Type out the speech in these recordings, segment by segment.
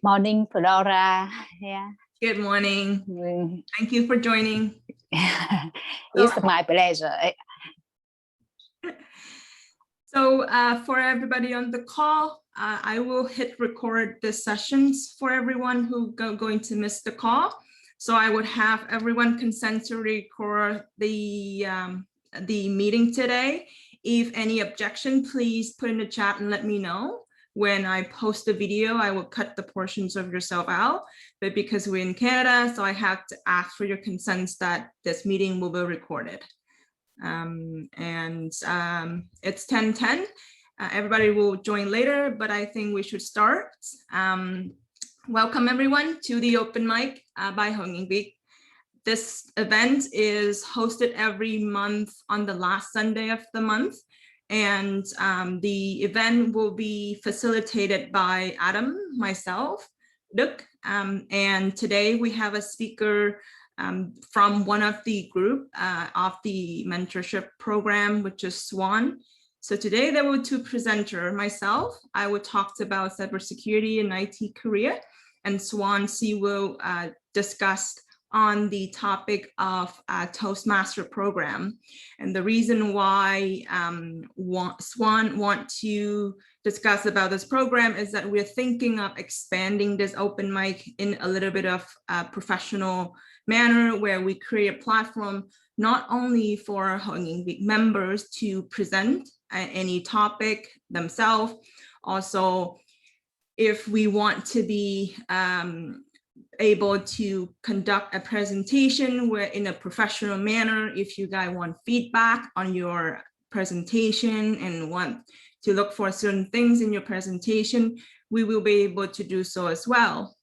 Morning, Flora. Yeah. Good morning. Thank you for joining. It's my pleasure. So for everybody on the call, I will hit record the sessions for everyone who going to miss the call. So I would have everyone consent to record the meeting today. If any objection, please put in the chat and let me know. When I post the video, I will cut the portions of yourself out, but because we're in Canada, so I have to ask for your consents that this meeting will be recorded. It's 10:10. Everybody will join later, but I think we should start. Welcome everyone to the Open Mic by Nguyen. This event is hosted every month on the last Sunday of the month. And the event will be facilitated by Adam, myself, Đức, and today we have a speaker from one of the group of the mentorship program, which is Swan. So today there were two presenters. Myself, I will talk about cybersecurity and IT career, and Swan, she will discuss on the topic of Toastmaster program. And the reason why Swan want to discuss about this program is that we're thinking of expanding this open mic in a little bit of a professional manner, where we create a platform not only for Nguyen members to present any topic themselves, also if we want to be able to conduct a presentation where in a professional manner, if you guys want feedback on your presentation and want to look for certain things in your presentation, we will be able to do so as well.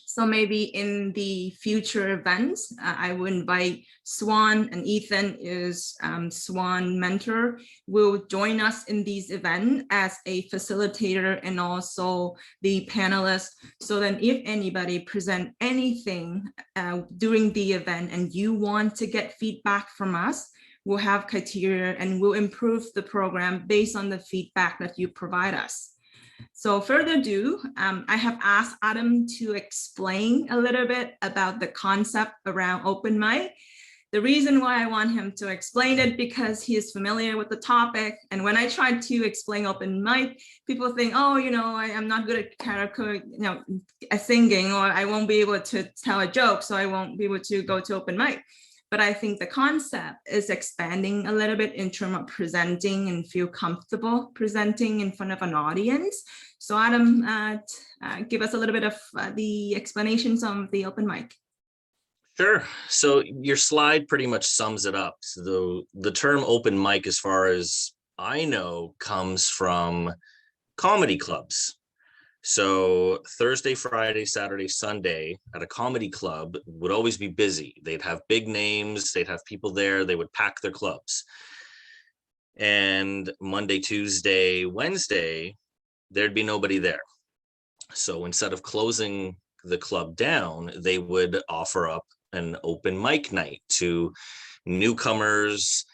So maybe in the future events, I will invite Swan, and Ethan is Swan mentor, will join us in these events as a facilitator and also the panelist. So then if anybody present anything during the event and you want to get feedback from us, we'll have criteria and we'll improve the program based on the feedback that you provide us. So further ado, I have asked Adam to explain a little bit about the concept around open mic. The reason why I want him to explain it because he is familiar with the topic. And when I try to explain open mic, people think, oh, you know, I'm not good at character, singing, or I won't be able to tell a joke, so I won't be able to go to open mic. But I think the concept is expanding a little bit in terms of presenting and feel comfortable presenting in front of an audience. So Adam, give us a little bit of the explanations on the open mic. Sure. So your slide pretty much sums it up. So the term open mic, as far as I know, comes from comedy clubs. So Thursday, Friday, Saturday, Sunday at a comedy club would always be busy. They'd have big names, they'd have people there, they would pack their clubs. And Monday, Tuesday, Wednesday, there'd be nobody there. So instead of closing the club down, they would offer up an open mic night to newcomers,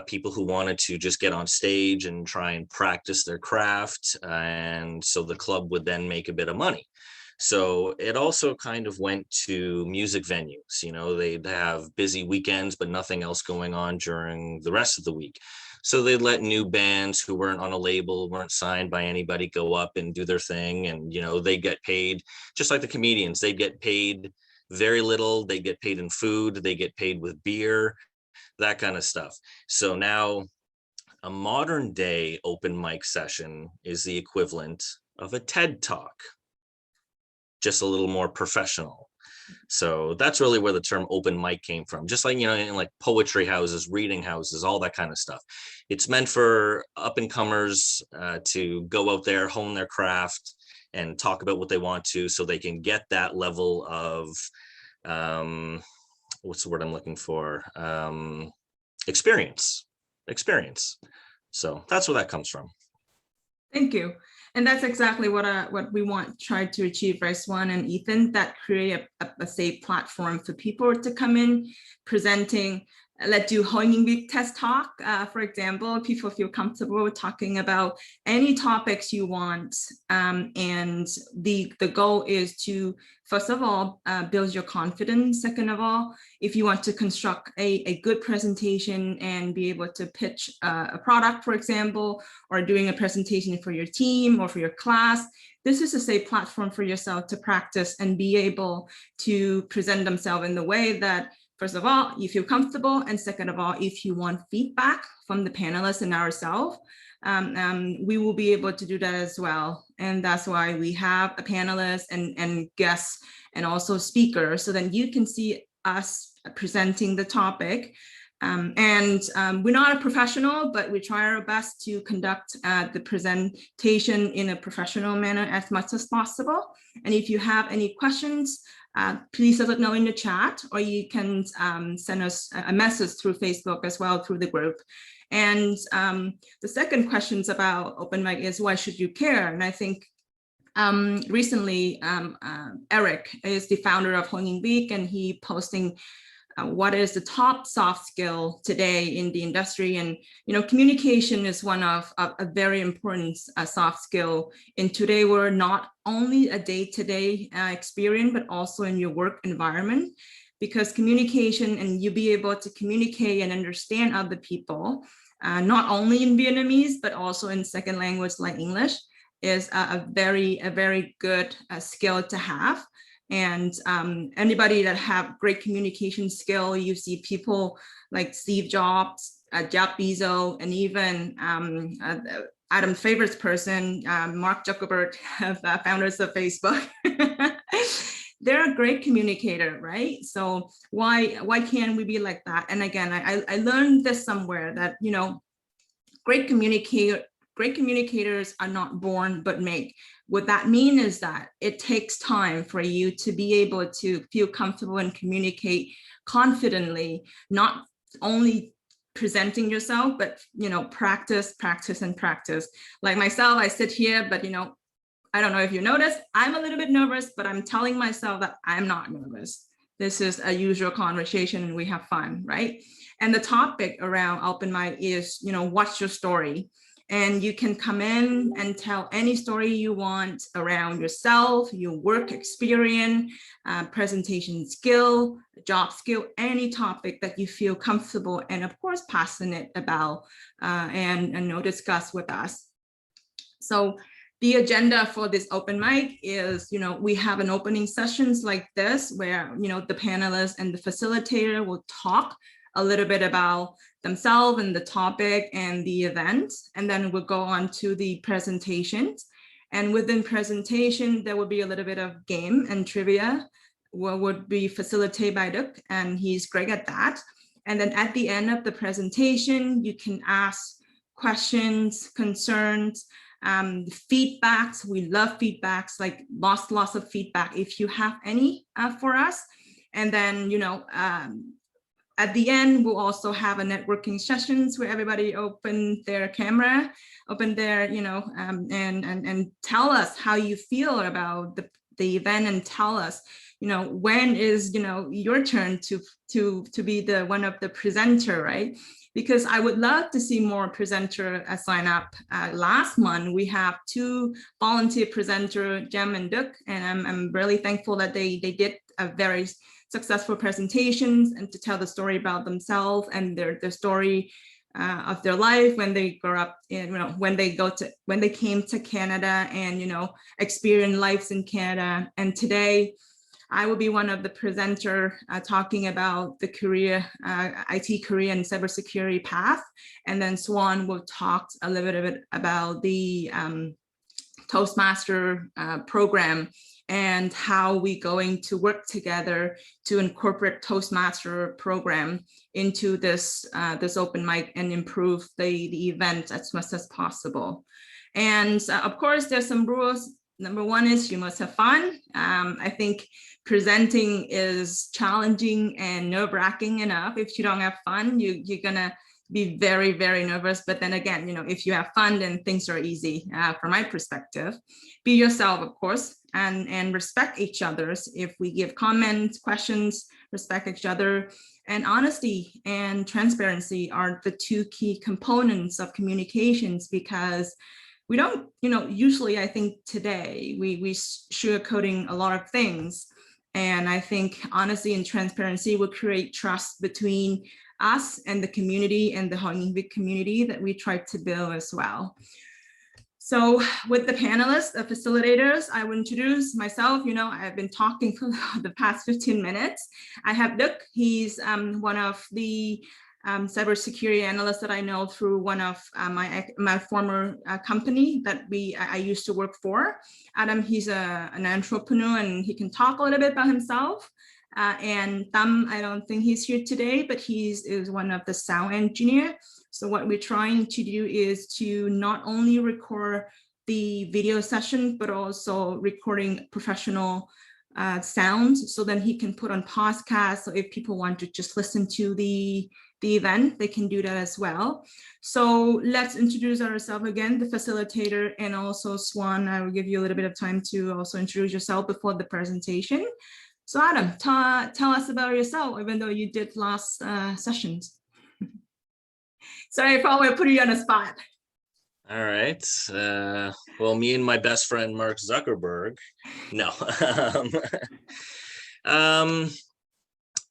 people who wanted to just get on stage and try and practice their craft. And so the club would then make a bit of money. So it also kind of went to music venues. You know, they'd have busy weekends, but nothing else going on during the rest of the week. So they'd let new bands who weren't on a label, weren't signed by anybody, go up and do their thing. And, you know, they get paid just like the comedians. They get paid very little. They get paid in food. They get paid with beer, that kind of stuff. So now a modern day open mic session is the equivalent of a TED Talk, just a little more professional. So that's really where the term open mic came from. Just like, you know, in like poetry houses, reading houses, all that kind of stuff. It's meant for up and comers to go out there, hone their craft and talk about what they want to, so they can get that level of what's the word I'm looking for? Experience. So that's where that comes from. Thank you. And that's exactly what we want try to achieve, right, Swan and Ethan, that create a safe platform for people to come in presenting let's do Nguyen test talk. For example, people feel comfortable talking about any topics you want. And the goal is to, first of all, build your confidence. Second of all, if you want to construct a good presentation and be able to pitch a product, for example, or doing a presentation for your team or for your class, this is a safe platform for yourself to practice and be able to present themselves in the way that, first of all, you feel comfortable, and second of all, if you want feedback from the panelists and ourselves, we will be able to do that as well. And that's why we have a panelist and guests and also speakers, so then you can see us presenting the topic. We're not a professional, but we try our best to conduct the presentation in a professional manner as much as possible. And if you have any questions, please let us know in the chat, or you can send us a message through Facebook as well, through the group. And the second questions about OpenMic is, why should you care? And I think recently, Eric is the founder of Nguyen, and he posting what is the top soft skill today in the industry. And, communication is one of a very important soft skill in today. We're not only a day-to-day experience, but also in your work environment, because communication and you be able to communicate and understand other people, not only in Vietnamese, but also in second language like English, is a very good skill to have. And anybody that have great communication skill, you see people like Steve Jobs, Jeff Bezos, and even Adam's favorite person, Mark Zuckerberg, founders of Facebook. They're a great communicator, right? So why can't we be like that? And again, I learned this somewhere that, great communicators are not born but made. What that means is that it takes time for you to be able to feel comfortable and communicate confidently, not only presenting yourself, but practice. Like myself, I sit here, but I don't know if you noticed, I'm a little bit nervous, but I'm telling myself that I'm not nervous. This is a usual conversation and we have fun, right? And the topic around OpenMic is, what's your story? And you can come in and tell any story you want around yourself, your work experience, presentation skill, job skill, any topic that you feel comfortable and of course passionate about and discuss with us. So the agenda for this OpenMic is, we have an opening sessions like this where, the panelists and the facilitator will talk a little bit about themselves and the topic and the event, and then we'll go on to the presentations. And within presentation, there will be a little bit of game and trivia, what would be facilitated by Duc, and he's great at that. And then at the end of the presentation, you can ask questions, concerns, feedbacks. We love feedbacks, like lots of feedback if you have any for us. And then, at the end, we'll also have a networking sessions where everybody open their camera, and tell us how you feel about the event, and tell us, when is, your turn to be the one of the presenter, right? Because I would love to see more presenter sign up. Last month, we have 2 volunteer presenter, Jem and Duc, and I'm really thankful that they did a very successful presentations and to tell the story about themselves and their story of their life when they grew up, when they came to Canada and experience lives in Canada. And today I will be one of the presenter talking about the career, IT career and cybersecurity path. And then Swan will talk a little bit about the Toastmaster program and how we going to work together to incorporate Toastmaster program into this OpenMic and improve the event as much as possible. And of course, there's some rules. Number 1 is you must have fun. I think presenting is challenging and nerve-wracking enough. If you don't have fun, you're gonna be very, very nervous. But then again, if you have fun, then things are easy from my perspective. Be yourself, of course. and respect each other's. If we give comments, questions, respect each other, and honesty and transparency are the two key components of communications, because we don't, usually I think today we sugarcoating a lot of things. And I think honesty and transparency will create trust between us and the community and the Hong Kong community that we try to build as well. So with the panelists, the facilitators, I will introduce myself. I've been talking for the past 15 minutes. I have Đức. He's one of the cybersecurity analysts that I know through one of my former company that I used to work for. Adam, he's an entrepreneur and he can talk a little bit about himself. And Tam, I don't think he's here today, but he is one of the sound engineer. So what we're trying to do is to not only record the video session, but also recording professional sounds, so then he can put on podcast. So if people want to just listen to the event, they can do that as well. So let's introduce ourselves again, the facilitator, and also Swan. I will give you a little bit of time to also introduce yourself before the presentation. So Adam, tell us about yourself, even though you did last sessions. Sorry, I probably put you on the spot. All right. Well, me and my best friend, Mark Zuckerberg. No.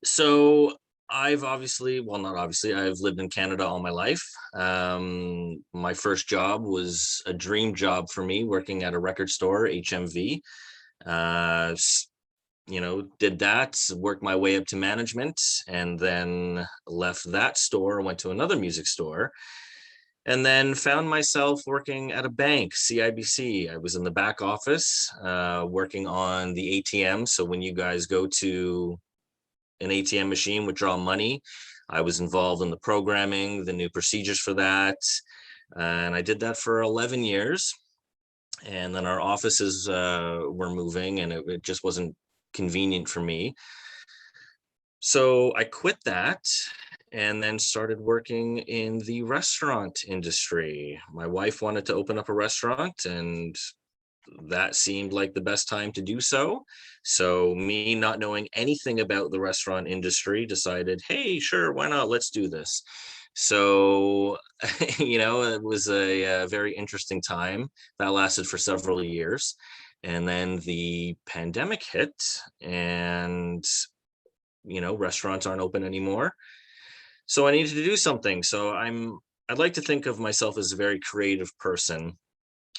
So I've I've lived in Canada all my life. My first job was a dream job for me, working at a record store, HNV. Did that, worked my way up to management, and then left that store, went to another music store, and then found myself working at a bank, CIBC. I was in the back office, working on the ATM. So when you guys go to an ATM machine, withdraw money, I was involved in the programming, the new procedures for that. And I did that for 11 years. And then our offices were moving, and it just wasn't convenient for me. So I quit that and then started working in the restaurant industry. My wife wanted to open up a restaurant, and that seemed like the best time to do so. So me, not knowing anything about the restaurant industry, decided, hey, sure, why not? Let's do this. So, it was a very interesting time that lasted for several years. And then the pandemic hit, and, restaurants aren't open anymore. So I needed to do something. So I'd like to think of myself as a very creative person.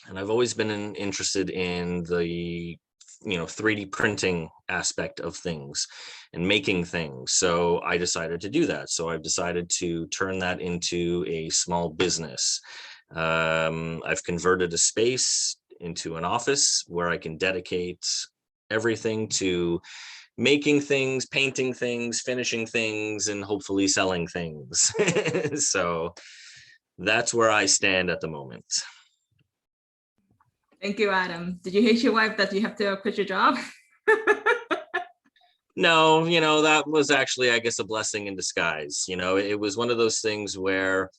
And I've always been interested in the, 3D printing aspect of things and making things. So I decided to do that. So I've decided to turn that into a small business. I've converted a space into an office where I can dedicate everything to making things, painting things, finishing things, and hopefully selling things. So that's where I stand at the moment. Thank you, Adam. Did you hate your wife that you have to quit your job? No, that was actually, I guess, a blessing in disguise. It was one of those things where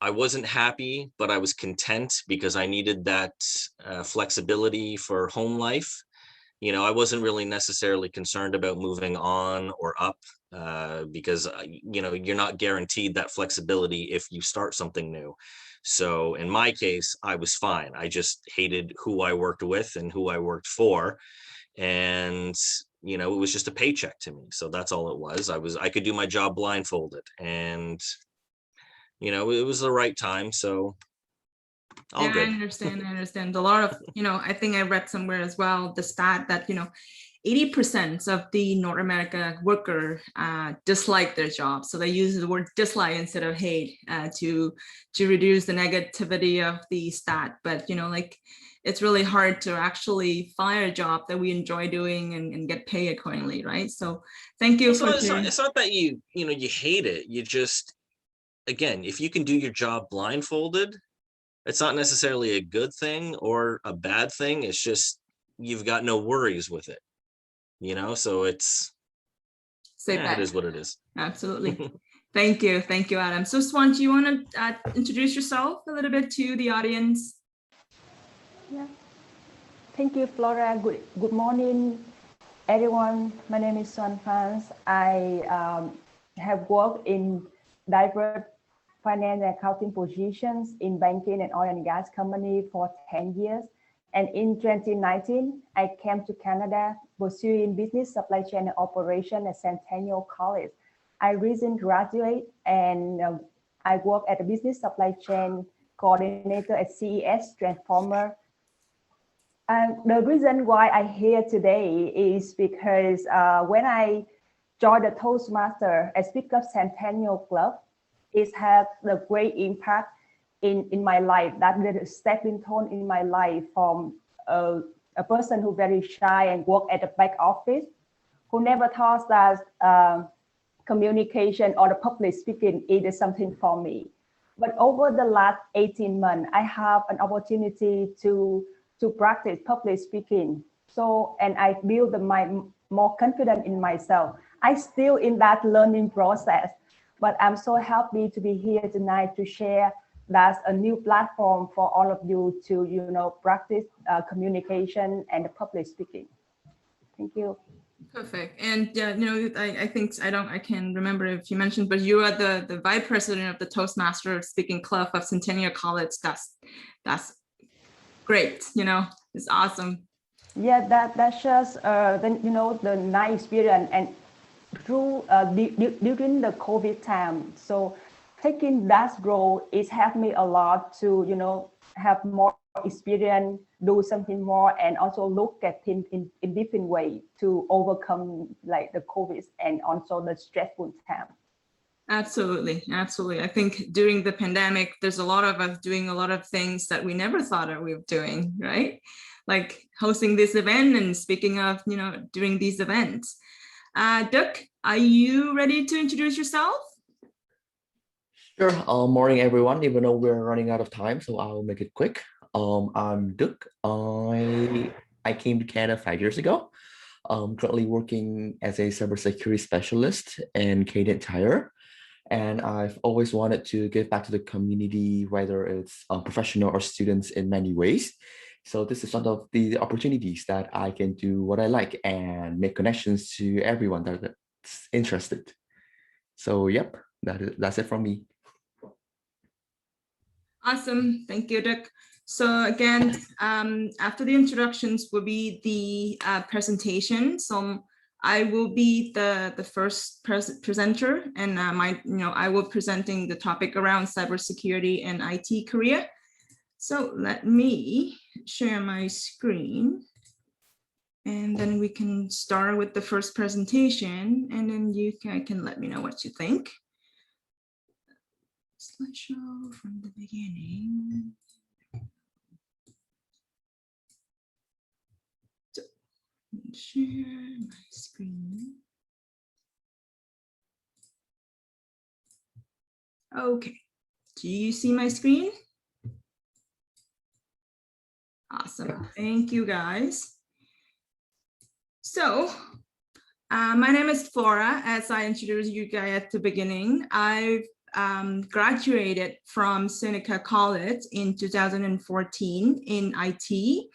I wasn't happy, but I was content because I needed that flexibility for home life. I wasn't really necessarily concerned about moving on or up because, you're not guaranteed that flexibility if you start something new. So in my case, I was fine. I just hated who I worked with and who I worked for. And, it was just a paycheck to me. So that's all it was. I could do my job blindfolded, and, it was the right time. So all good. I understand. A lot of, I think I read somewhere as well, the stat that, 80% of the North America worker dislike their job. So they use the word dislike instead of hate to reduce the negativity of the stat. But, it's really hard to actually find a job that we enjoy doing and get paid accordingly, right? So thank you. It's not that you hate it. You just, again, if you can do your job blindfolded, it's not necessarily a good thing or a bad thing. It's just you've got no worries with it, so it's it is what it is. Absolutely. Thank you, Adam. So Swan, do you want to introduce yourself a little bit to the audience? Yeah. Thì Thank you, Flora. Good morning, everyone. My name is Swan. I have worked in diverse finance and accounting positions in banking and oil and gas company for 10 years. And in 2019, I came to Canada pursuing business supply chain and operation at Centennial College. I recently graduated and I work at a business supply chain coordinator at CES Transformer. And the reason why I'm here today is because when I joined the Toastmasters as Speak Up Centennial Club, it had a great impact in my life. That the stepping stone in my life from a person who very shy and work at the back office, who never thought that communication or the public speaking is something for me. But over the last 18 months, I have an opportunity to practice public speaking. So, and I build more confident in myself. I still in that learning process, but I'm so happy to be here tonight to share that's a new platform for all of you to, practice communication and public speaking. Thank you. Perfect. And I think I can't remember if you mentioned, but you are the vice president of the Toastmasters Speaking Club of Centennial College. That's great. It's awesome. Yeah, that shows the nice experience and through during the COVID time. So taking that role is helped me a lot to have more experience, do something more, and also look at things in different way to overcome like the COVID and also the stressful time. Absolutely. I think during the pandemic, there's a lot of us doing a lot of things that we never thought of we were doing, right? Like hosting this event and speaking of, doing these events. Duc, are you ready to introduce yourself? Sure. Morning, everyone. Even though we're running out of time, so I'll make it quick. I'm Duc. I came to Canada 5 years ago. Currently working as a cybersecurity specialist in Canadian Tire. And I've always wanted to give back to the community, whether it's professional or students in many ways. So this is one of the opportunities that I can do what I like and make connections to everyone that's interested. So yep, that's it from me. Awesome. Thank you, Duc. So again, after the introductions will be the presentation. So I will be the first presenter, and I will presenting the topic around cybersecurity and IT career. So let me share my screen, and then we can start with the first presentation, and then you can let me know what you think. Slideshow from the beginning. So, share my screen. Okay, do you see my screen? Awesome, thank you guys. So, my name is Flora, as I introduced you guys at the beginning. I've graduated from Seneca College in 2014 in IT.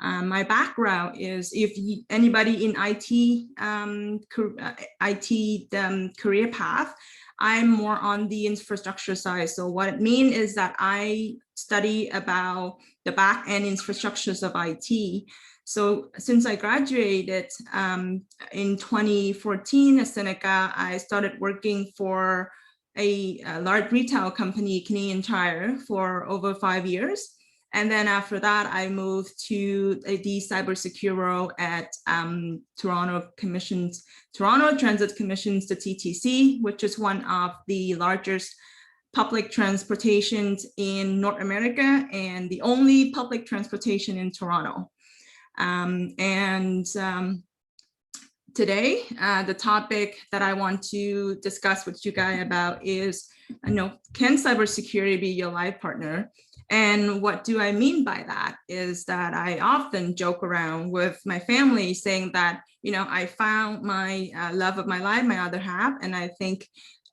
My background is, if anybody in IT career path, I'm more on the infrastructure side. So what it means is that I study about the back end infrastructures of IT. So since I graduated in 2014 at Seneca, I started working for a large retail company, Canadian Tire, for over 5 years. And then after that, I moved to the cybersecurity role at Toronto Transit Commissions, the TTC, which is one of the largest public transportations in North America and the only public transportation in Toronto. Today, the topic that I want to discuss with you guys about is, can cybersecurity be your life partner? And what do I mean by that is that I often joke around with my family saying that, I found my love of my life, my other half, and I think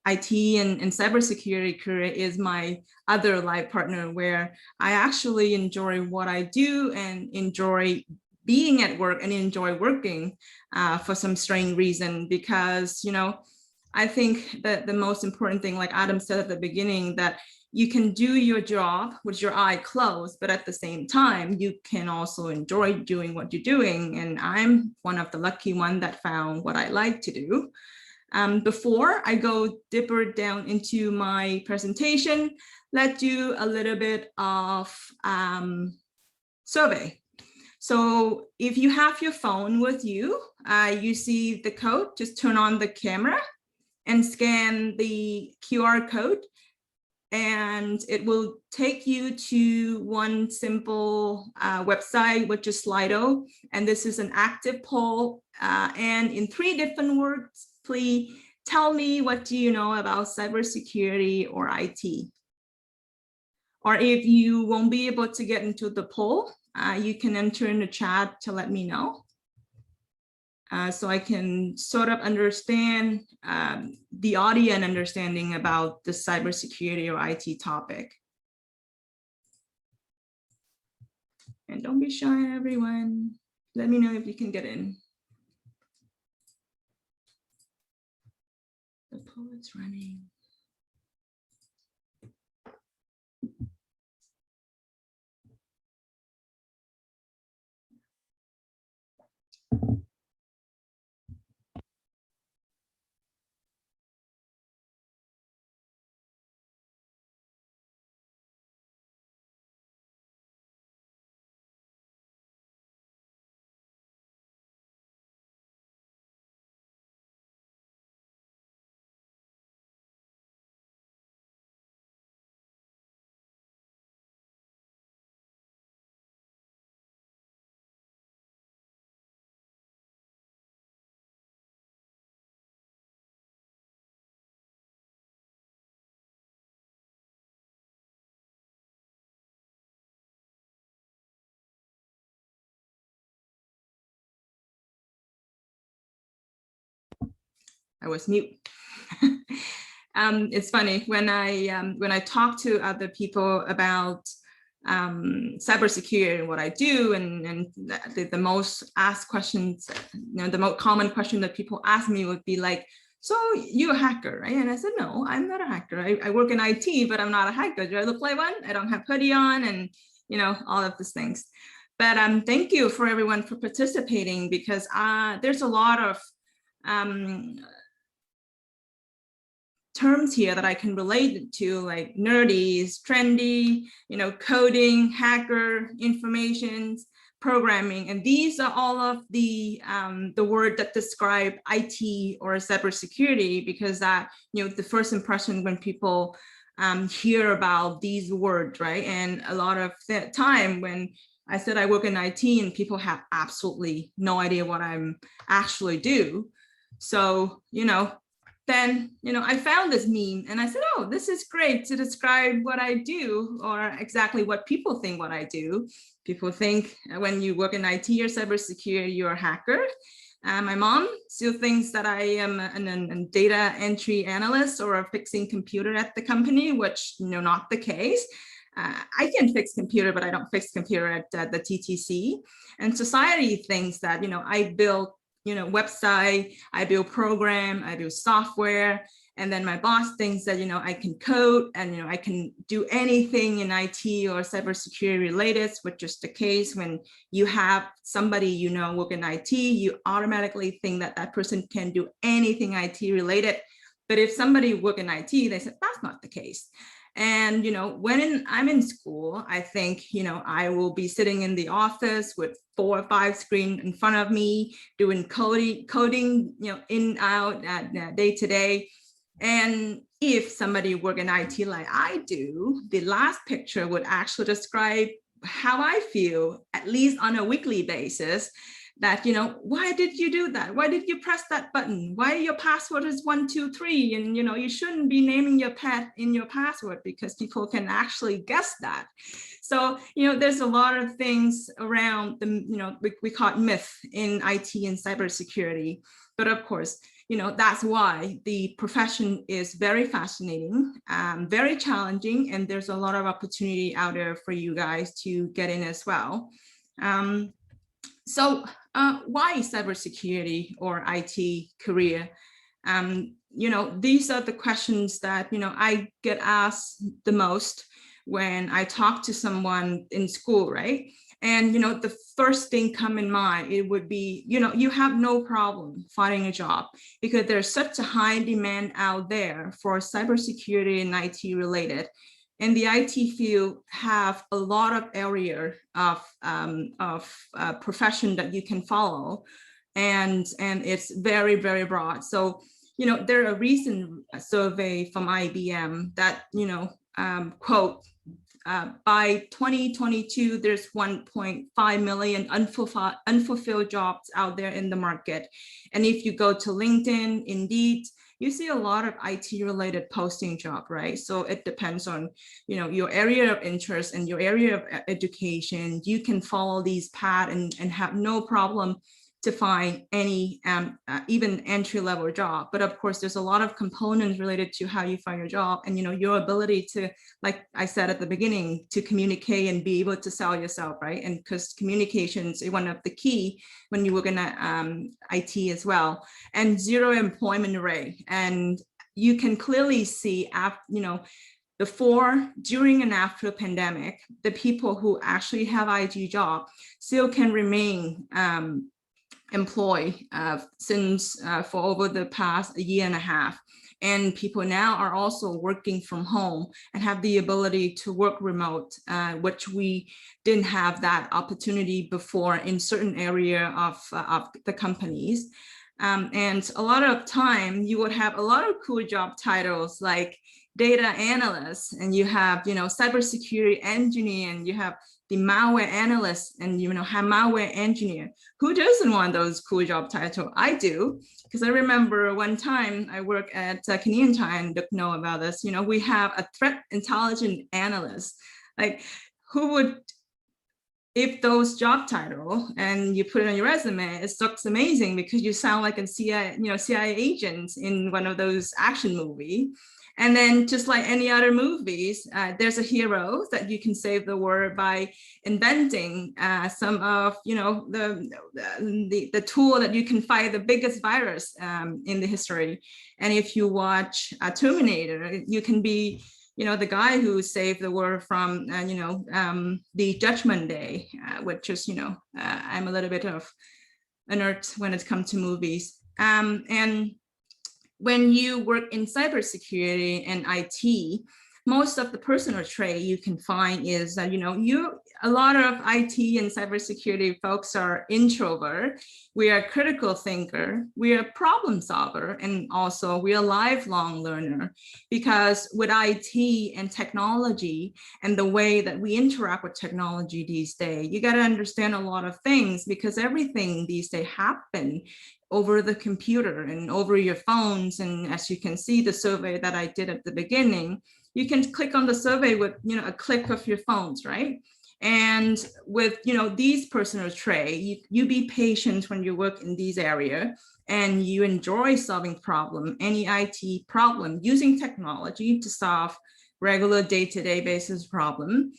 IT and cybersecurity career is my other life partner, where I actually enjoy what I do and enjoy being at work and enjoy working for some strange reason, because, you know, I think that the most important thing, like Adam said at the beginning, that you can do your job with your eye closed, but at the same time, you can also enjoy doing what you're doing. And I'm one of the lucky one that found what I like to do. Before I go deeper down into my presentation, let's do a little bit of survey. So if you have your phone with you, you see the code, just turn on the camera and scan the QR code, and it will take you to one simple website, which is Slido. And this is an active poll. And in 3 different words, please tell me, what do you know about cybersecurity or IT? Or if you won't be able to get into the poll, you can enter in the chat to let me know. So I can sort of understand the audience understanding about the cybersecurity or IT topic. And don't be shy, everyone. Let me know if you can get in. The poll is running. I was mute. It's funny when I talk to other people about cybersecurity and what I do, and the most asked questions, you know, the most common question that people ask me would be like, so you're a hacker, right? And I said, no, I'm not a hacker. I work in IT, but I'm not a hacker. Do I look like one? I don't have hoodie on, and you know, all of these things. But thank you for everyone for participating, because there's a lot of terms here that I can relate to, like nerdy, trendy, you know, coding, hacker, information, programming, and these are all of the word that describe IT or cybersecurity, because that, you know, the first impression when people hear about these words, right? And a lot of the time when I said I work in IT and people have absolutely no idea what I'm actually do. So, you know, then, you know, I found this meme and I said, oh, this is great to describe what I do, or exactly what people think what I do. People think when you work in IT or cybersecurity, you're a hacker. My mom still thinks that I am a data entry analyst or a fixing computer at the company, which, you know, not the case. I can fix computer, but I don't fix computer at the TTC. And society thinks that, you know, I build, you know, website, I build program, I build software. And then my boss thinks that, you know, I can code and, you know, I can do anything in IT or cybersecurity related, which is the case when you have somebody, you know, work in IT, you automatically think that that person can do anything IT related. But if somebody work in IT, they said, that's not the case. And, you know, when I'm in school, I think, you know, I will be sitting in the office with 4 or 5 screens in front of me, doing coding, you know, in, out, day to day. And if somebody work in IT like I do, the last picture would actually describe how I feel, at least on a weekly basis, that, you know, why did you do that? Why did you press that button? Why your password is 123? And, you know, you shouldn't be naming your pet in your password, because people can actually guess that. So, you know, there's a lot of things around the, you know, we call it myth in IT and cybersecurity. But of course, you know, that's why the profession is very fascinating, very challenging, and there's a lot of opportunity out there for you guys to get in as well. So why cybersecurity or IT career? These are the questions that, I get asked the most when I talk to someone in school, right? And, the first thing come in mind, it would be, you have no problem finding a job because there's such a high demand out there for cybersecurity and IT related. And the IT field have a lot of area of profession that you can follow. And it's very, very broad. So, there are a recent survey from IBM that, quote, by 2022, there's 1.5 million unfulfilled jobs out there in the market. And if you go to LinkedIn, Indeed, you see a lot of IT related posting job, right? So it depends on, your area of interest and your area of education. You can follow these paths and have no problem to find any even entry-level job. But of course, there's a lot of components related to how you find your job and your ability to, like I said at the beginning, to communicate and be able to sell yourself, right? And because communications is one of the key when you work in IT as well. And zero employment rate. And you can clearly see after, before, during, and after pandemic, the people who actually have IT job still can remain employed since for over the past year and a half. And people now are also working from home and have the ability to work remote, which we didn't have that opportunity before in certain area of the companies. And a lot of time you would have a lot of cool job titles like data analyst, and you have, cybersecurity engineer, and you have the malware analyst, and have malware engineer. Who doesn't want those cool job titles? I do, because I remember one time I worked at Canadian Time, Duke know about this. We have a threat intelligence analyst. Like, who would, if those job title and you put it on your resume, it looks amazing because you sound like a CIA agent in one of those action movies. And then just like any other movies, there's a hero that you can save the world by inventing some of, the tool that you can fight the biggest virus in the history. And if you watch Terminator, you can be, the guy who saved the world from, the Judgment Day, which is, I'm a little bit of a nerd when it comes to movies. And when you work in cybersecurity and IT, most of the personal trait you can find is that, a lot of IT and cybersecurity folks are introvert. We are critical thinker. We are problem solver. And also we are lifelong learner, because with IT and technology and the way that we interact with technology these days, you got to understand a lot of things, because everything these days happen over the computer and over your phones. And as you can see, the survey that I did at the beginning, you can click on the survey with, a click of your phones, right? And with, these personal traits, you be patient when you work in these areas, and you enjoy solving problem, any IT problem, using technology to solve regular day-to-day basis problem.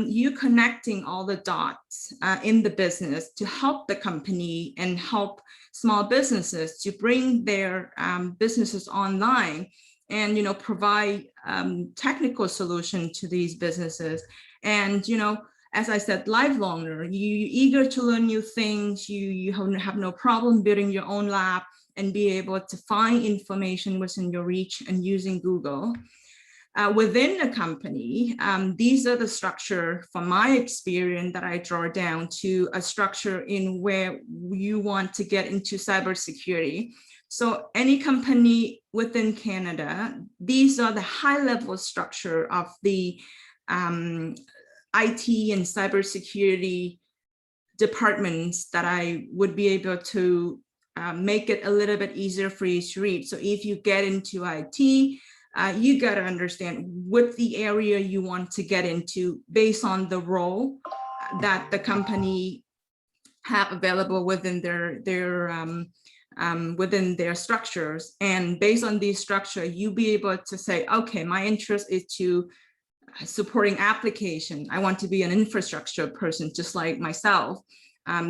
You connecting all the dots in the business to help the company and help small businesses to bring their businesses online, and provide technical solution to these businesses. And as I said, lifelong learner, you eager to learn new things. You have no problem building your own lab and be able to find information within your reach and using Google. Within the company, these are the structure from my experience that I draw down to a structure in where you want to get into cybersecurity. So any company within Canada, these are the high level structure of the IT and cybersecurity departments that I would be able to make it a little bit easier for you to read. So if you get into IT, you got to understand what the area you want to get into based on the role that the company have available within within their structures. And based on these structure, you be able to say, okay, my interest is to supporting application. I want to be an infrastructure person, just like myself.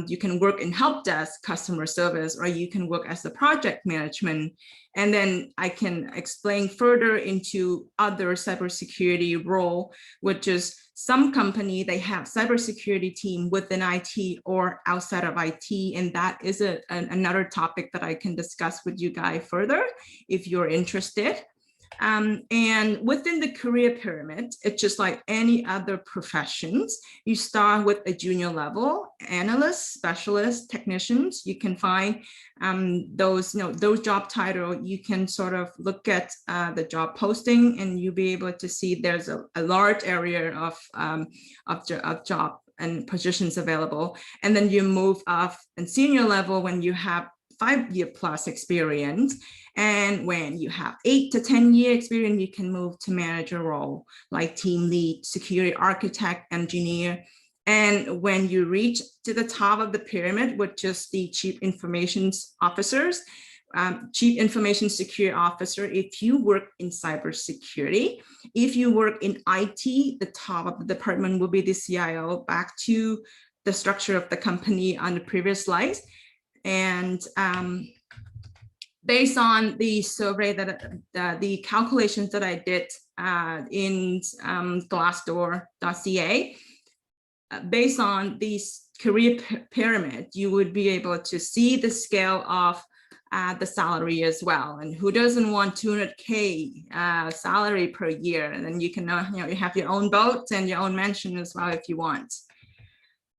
You can work in help desk, customer service, or you can work as the project management. And then I can explain further into other cybersecurity role, which is some company, they have cybersecurity team within IT or outside of IT. And that is another topic that I can discuss with you guys further if you're interested. And within the career pyramid, it's just like any other professions. You start with a junior level, analysts, specialists, technicians. You can find those job title. You can sort of look at the job posting, and you'll be able to see there's a large area of job and positions available. And then you move up in senior level when you have 5-year plus experience. And when you have 8 to 10 year experience, you can move to manager role like team lead, security architect, engineer. And when you reach to the top of the pyramid, which is the chief information officers, chief information security officer, if you work in cybersecurity, if you work in IT, the top of the department will be the CIO, back to the structure of the company on the previous slides. And based on the survey that the calculations that I did in Glassdoor.ca, based on this career pyramid, you would be able to see the scale of the salary as well. And who doesn't want 200K salary per year? And then you can, you have your own boat and your own mansion as well if you want.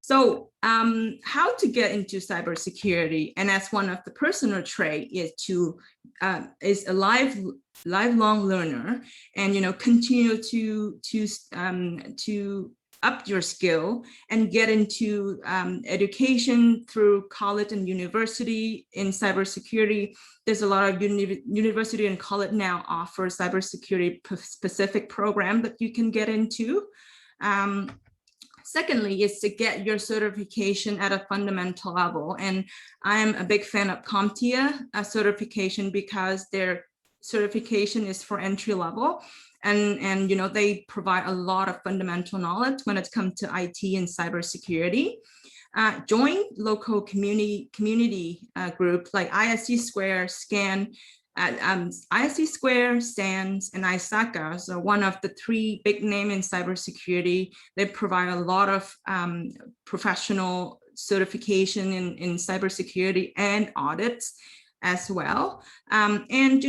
So how to get into cybersecurity, and as one of the personal trait is a lifelong learner, and continue to up your skill and get into education through college and university in cybersecurity. There's a lot of university and college now offer cybersecurity specific program that you can get into. Secondly, is to get your certification at a fundamental level. And I'm a big fan of CompTIA certification because their certification is for entry level. And they provide a lot of fundamental knowledge when it comes to IT and cybersecurity. Join local community group like ISC Square, SCAN, ISC Square, SANS, and ISACA. So one of the 3 big names in cybersecurity. They provide a lot of professional certification in cybersecurity and audits as well. And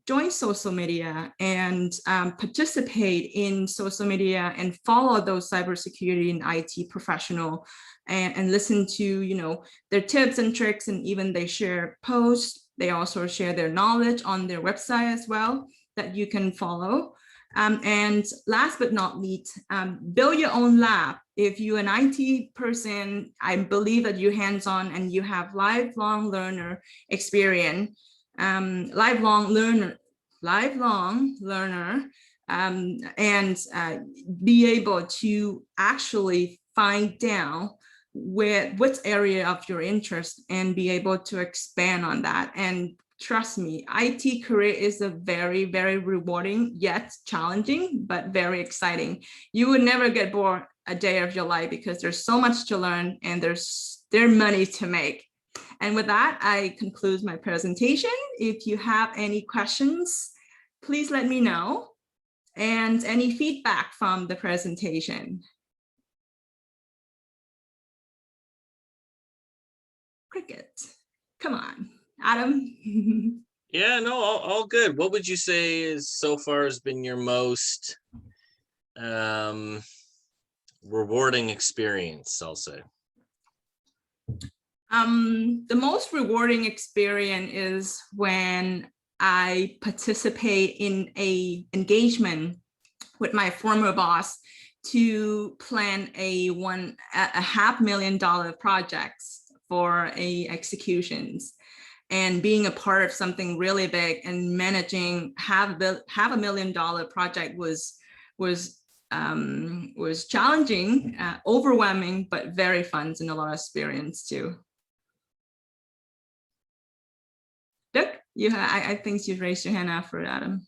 join social media and participate in social media and follow those cybersecurity and IT professional and listen to their tips and tricks, and even they share posts. They also share their knowledge on their website as well that you can follow. And last but not least, build your own lab. If you're an IT person, I believe that you're hands-on and you have lifelong learner experience, lifelong learner, and be able to actually find out which area of your interest and be able to expand on that. And trust me, IT career is a very, very rewarding yet challenging, but very exciting. You would never get bored a day of your life because there's so much to learn and there's money to make. And with that, I conclude my presentation. If you have any questions, please let me know, and any feedback from the presentation. Cricket, come on, Adam. Yeah, no, all good. What would you say is so far has been your most rewarding experience, I'll say? The most rewarding experience is when I participate in a engagement with my former boss to plan a $500,000 projects for executions, and being a part of something really big and managing $500,000 project was challenging, overwhelming, but very fun and a lot of experience too. Look, I think you raised your hand after Adam.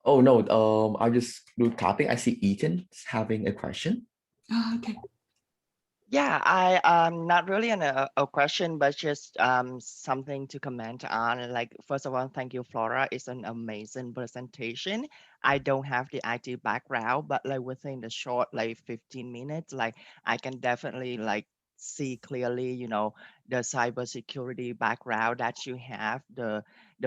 Oh no, I just do topic. I see Ethan having a question. Oh, okay. Yeah, I not really a question, but just something to comment on. Like, first of all, thank you, Flora. It's an amazing presentation. I don't have the IT background, but like within the short like 15 minutes, like I can definitely like see clearly, you know, the cybersecurity background that you have, the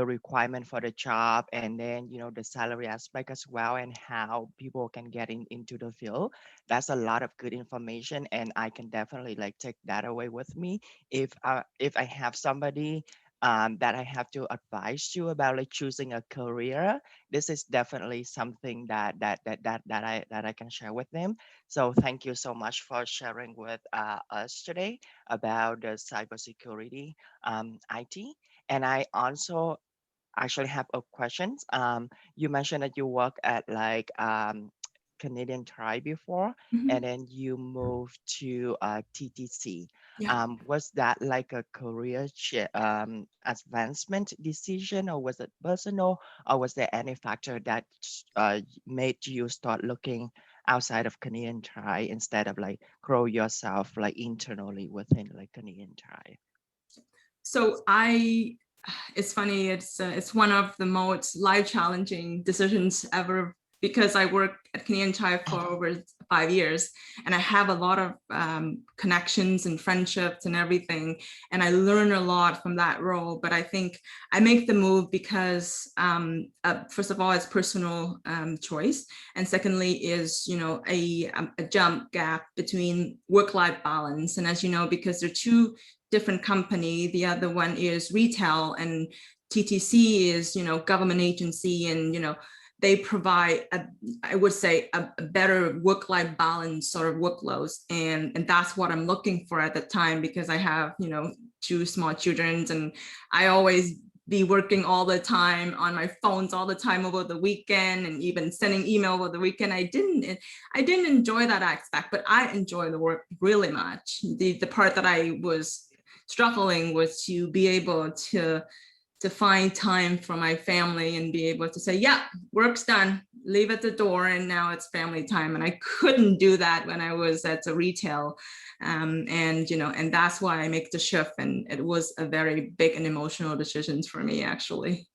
requirement for the job, and then you know the salary aspect as well, and how people can get into the field. That's a lot of good information, and I can definitely like take that away with me if I have somebody that I have to advise you about like choosing a career. This is definitely something that I can share with them. So thank you so much for sharing with us today about the cybersecurity IT. And I also actually have a questions. You mentioned that you work at like Canadian Tire before, Mhm. and then you moved to TTC. Yeah. Was that like a career advancement decision, or was it personal, or was there any factor that made you start looking outside of Canadian Tire instead of like grow yourself like internally within like Canadian Tire? So it's funny. It's one of the most life challenging decisions ever because I worked at Canadian Tire for over 5 years, and I have a lot of connections and friendships and everything, and I learn a lot from that role. But I think I make the move because first of all, it's personal choice, and secondly is, you know, a jump gap between work-life balance. And as you know, because they're two different company, the other one is retail, and TTC is, you know, government agency, and you know they provide I would say a better work-life balance sort of workloads, and that's what I'm looking for at the time, because I have, you know, 2 small children, and I always be working all the time on my phones all the time over the weekend, and even sending email over the weekend. I didn't enjoy that aspect, but I enjoy the work really much. The part that I was struggling was to be able to find time for my family and be able to say, yeah, work's done, leave at the door, and now it's family time. And I couldn't do that when I was at the retail. And, you know, and that's why I make the shift. And it was a very big and emotional decision for me, actually.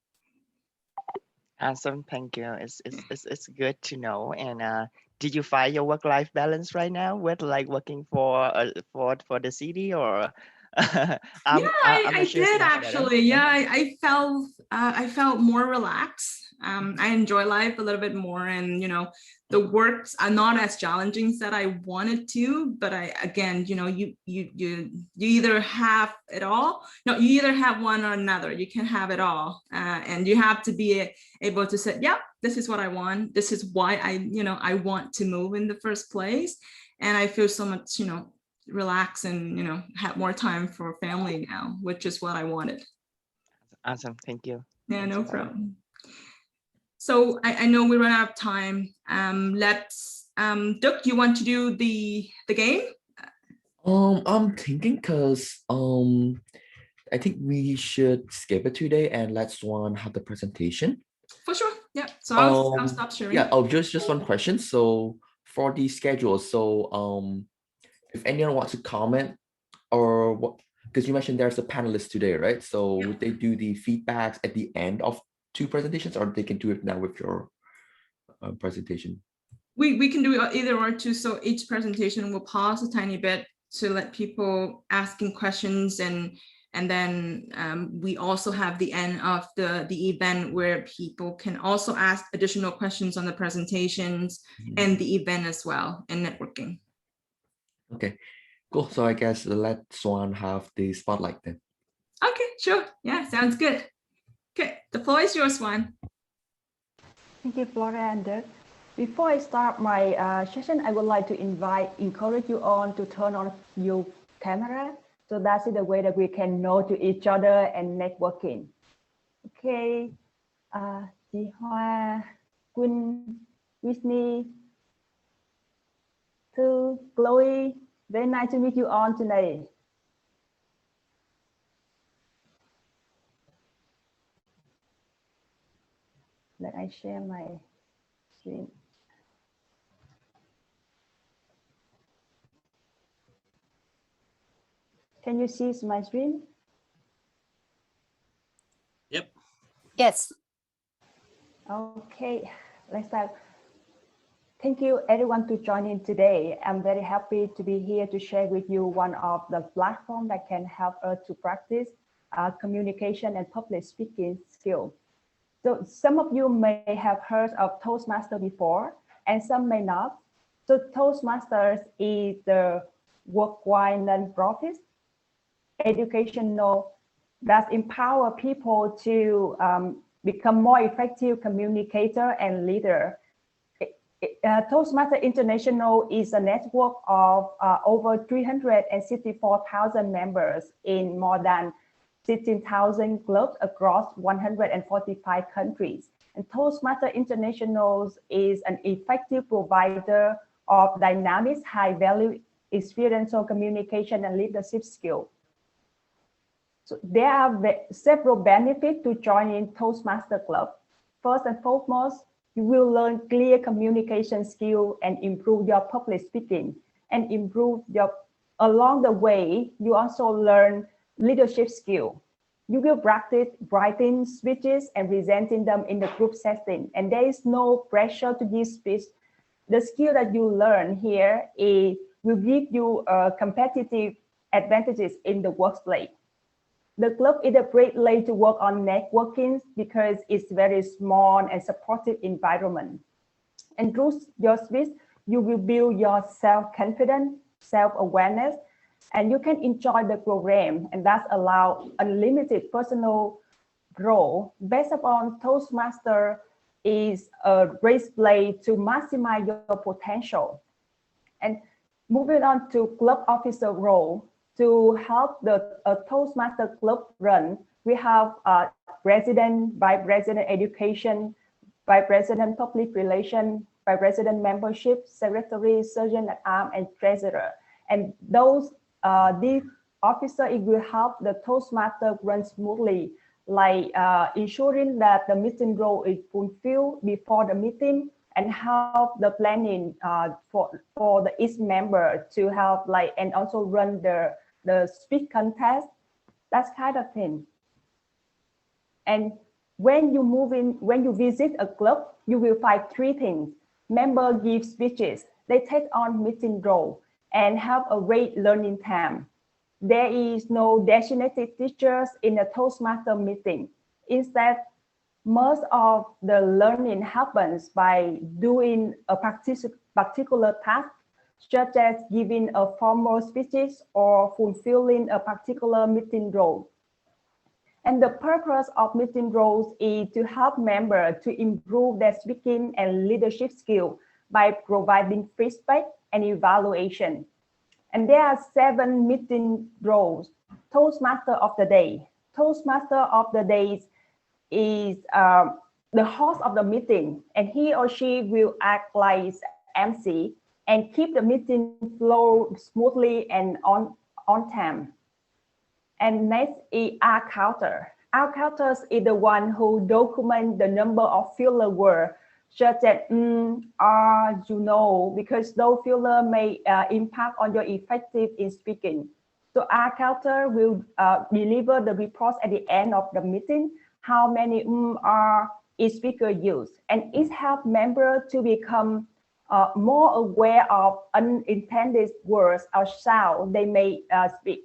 Awesome, thank you. It's good to know. And did you find your work-life balance right now with like working for the city, or Yeah, I'm I not sure. did actually. Yeah, I felt more relaxed. I enjoy life a little bit more, and you know, the works are not as challenging as that I wanted to. But again, you know, you either have it all. No, you either have one or another. You can have it all, and you have to be able to say, yeah, this is what I want. This is why I want to move in the first place, and I feel so much, you know, relax and, you know, have more time for family now, which is what I wanted. Awesome, thank you. Yeah, no problem. So I know we run out of time. Let's Duc, you want to do the game? I'm thinking because I think we should skip it today and let Swan have the presentation. For sure. Yeah. So I'll stop sharing. Yeah. Oh, just one question. So for the schedule, so if anyone wants to comment, or what, because you mentioned there's a panelist today, right? So would they do the feedbacks at the end of 2 presentations, or they can do it now with your presentation? We can do either or two. So each presentation will pause a tiny bit to let people asking questions, and then we also have the end of the event where people can also ask additional questions on the presentations and the event as well, and networking. Okay, cool. So I guess let Swan have the spotlight then. Okay, sure. Yeah, sounds good. Okay, the floor is yours, Swan. Thank you, Flora and Dirk. Before I start my session, I would like to encourage you all to turn on your camera. So that's the way that we can know to each other and networking. Okay, Chị Hoa, Quinn, Whitney, Thư, Chloe, very nice to meet you all today. Let I share my screen. Can you see my screen? Yep. Yes. Okay, let's start. Thank you everyone to join in today. I'm very happy to be here to share with you one of the platforms that can help us to practice communication and public speaking skills. So some of you may have heard of Toastmasters before, and some may not. So Toastmasters is the worldwide non-profit educational that empower people to become more effective communicator and leader. Toastmasters International is a network of over 364,000 members in more than 16,000 clubs across 145 countries. And Toastmasters International is an effective provider of dynamic, high-value experiential communication and leadership skills. So there are several benefits to joining Toastmasters Club. First and foremost, you will learn clear communication skills and improve your public speaking and along the way, you also learn leadership skill. You will practice writing speeches and presenting them in the group setting. And there is no pressure to give speech. The skill that you learn here will give you competitive advantages in the workplace. The club is a great place to work on networking because it's very small and supportive environment. And through your speech, you will build your self-confidence, self-awareness, and you can enjoy the program, and that allows unlimited personal growth. Based upon Toastmaster is a great place to maximize your potential. And moving on to club officer role, to help the Toastmaster club run, we have president, vice president education, vice president public relations, vice president membership, secretary, sergeant at arms, and treasurer. And these officers, it will help the Toastmaster run smoothly, like ensuring that the meeting role is fulfilled before the meeting, and help the planning for each member to help and also run the speech contest, that kind of thing. And when you visit a club, you will find three things. Members give speeches, they take on meeting role, and have a great learning time. There is no designated teachers in a Toastmaster meeting. Instead, most of the learning happens by doing a particular task, such as giving a formal speeches or fulfilling a particular meeting role. And the purpose of meeting roles is to help members to improve their speaking and leadership skills by providing feedback and evaluation. And there are 7 meeting roles. Toastmaster of the day. Toastmaster of the day is the host of the meeting, and he or she will act like MC and keep the meeting flow smoothly and on time. And next is R counter. R counters is the one who documents the number of filler words, such as because those filler may impact on your effective in speaking. So R counter will deliver the reports at the end of the meeting, how many each speaker used, and it helps members to become more aware of unintended words or sound they may speak.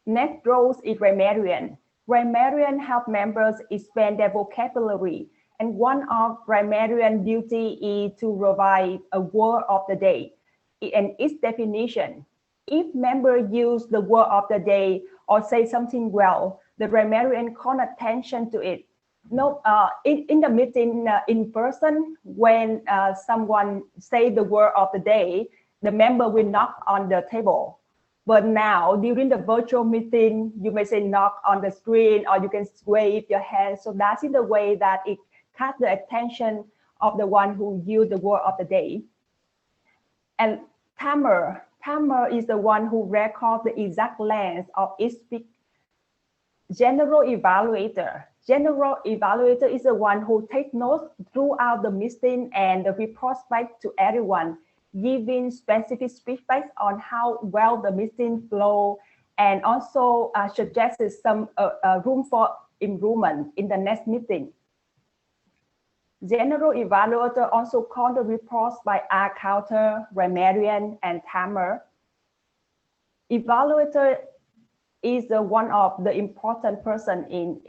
Next role is grammarian. Grammarian help members expand their vocabulary, and one of grammarian duty is to provide a word of the day and its definition. If members use the word of the day or say something well, the grammarian call attention to it. In the meeting in person, when someone say the word of the day, the member will knock on the table. But now during the virtual meeting, you may say knock on the screen, or you can wave your hand. So that's in the way that it catch the attention of the one who used the word of the day. And timer is the one who records the exact length of each speech. General evaluator is the one who takes notes throughout the meeting and reports back to everyone, giving specific feedback on how well the meeting flow and also suggested some room for improvement in the next meeting. General evaluator also called the reports by R. Counter, Ramarian, and Tamer. Evaluator is one of the important person in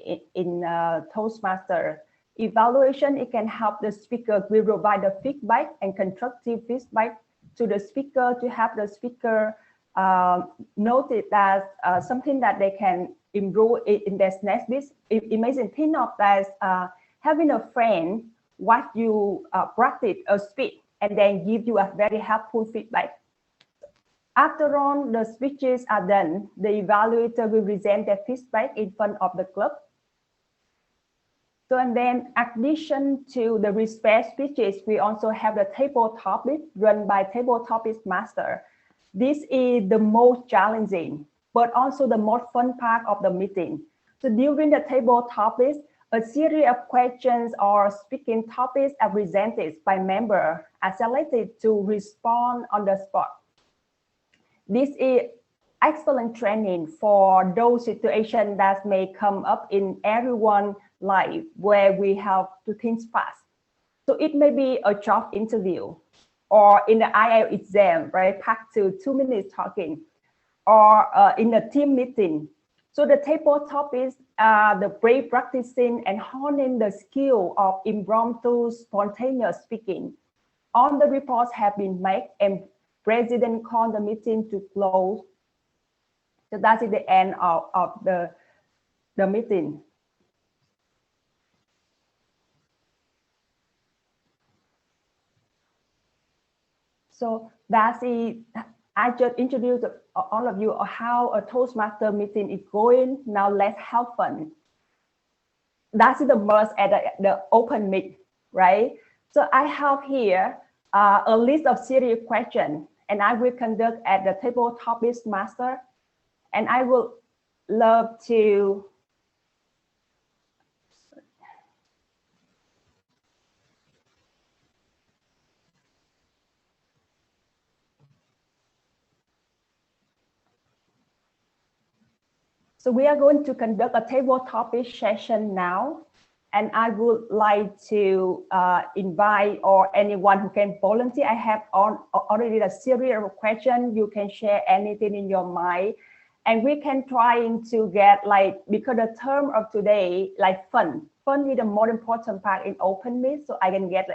Toastmasters. Evaluation, it can help the speaker. We provide the feedback and constructive feedback to the speaker to have the speaker notice that something that they can improve in their next business. Imagine, think of that having a friend what you practice or speak and then give you a very helpful feedback. After all the speeches are done, the evaluator will present their feedback in front of the club. So, and then addition to the respect speeches, we also have the table topic run by table topic master. This is the most challenging, but also the most fun part of the meeting. So during the table topics, a series of questions or speaking topics are presented by members are selected to respond on the spot. This is excellent training for those situations that may come up in everyone's life where we have to think fast. So it may be a job interview or in the IELTS exam, right? Packed to 2 minutes talking, or in a team meeting. So the table topics are the brave practicing and honing the skill of impromptu spontaneous speaking. All the reports have been made and President called the meeting to close. So that is the end of the meeting. So that's it. I just introduced all of you how a Toastmaster meeting is going. Now let's have fun. That's the most at the OpenMic, right? So I have here a list of serious questions, and I will conduct at the table topics master. And I would love to So we are going to conduct a table topic session now. And I would like to invite or anyone who can volunteer. I have already a series of questions. You can share anything in your mind. And we can trying to get because the term of today, fun. Fun is the most important part in OpenMic. So I can get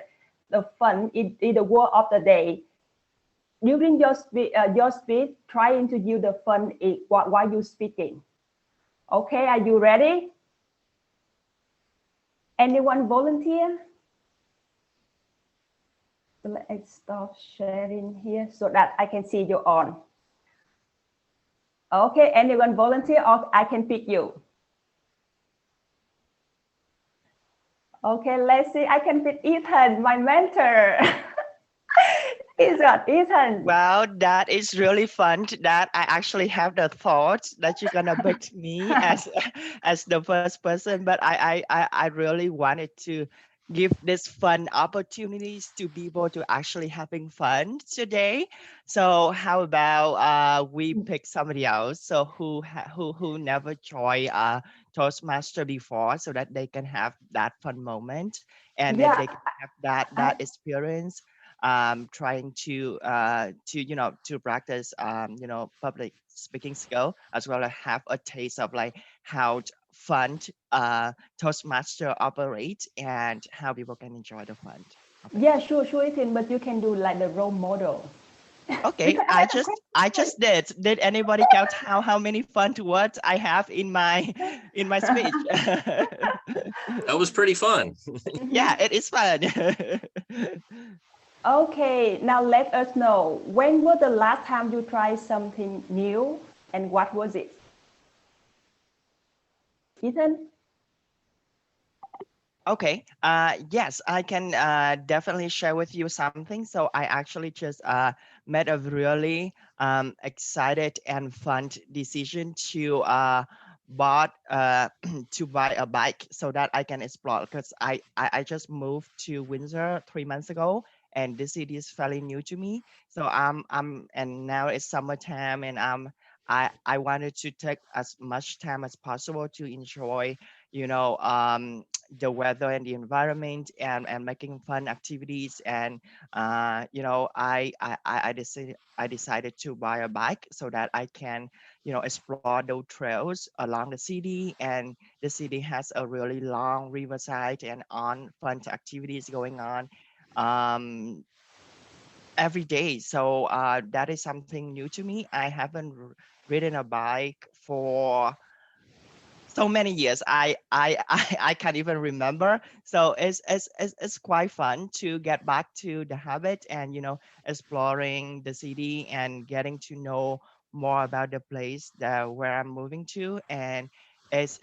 the fun in the word of the day. During your speech, trying to use the fun while you're speaking. Okay, are you ready? Anyone volunteer? So let me stop sharing here so that I can see you on. Okay, anyone volunteer or I can pick you? Okay, let's see. I can pick Ethan, my mentor. Ethan. Well, that is really fun that I actually have the thought that you're gonna pick me as the first person, but I really wanted to give this fun opportunities to people to actually having fun today. So how about we pick somebody else so who never joined Toastmaster before, so that they can have that fun moment and then they can have that experience trying to practice public speaking skill, as well as have a taste of how fun Toastmaster operates and how people can enjoy the fun. Yeah, sure, Ethan, but you can do the role model. Okay, I just did. Did anybody count how many fun words I have in my speech? That was pretty fun. Yeah, it is fun. Okay, now let us know, when was the last time you tried something new and what was it? Ethan? Okay, yes, I can definitely share with you something. So I actually just made a really excited and fun decision to bought to buy a bike so that I can explore, because I just moved to Windsor 3 months ago, and this city is fairly new to me. So and now it's summertime, and I wanted to take as much time as possible to enjoy, the weather and the environment, and making fun activities. And I decided to buy a bike so that I can, explore those trails along the city. And the city has a really long riverside and on fun activities going on every day. So that is something new to me. I haven't ridden a bike for so many years. I can't even remember. So it's quite fun to get back to the habit, and exploring the city and getting to know more about the place that where I'm moving to. And it's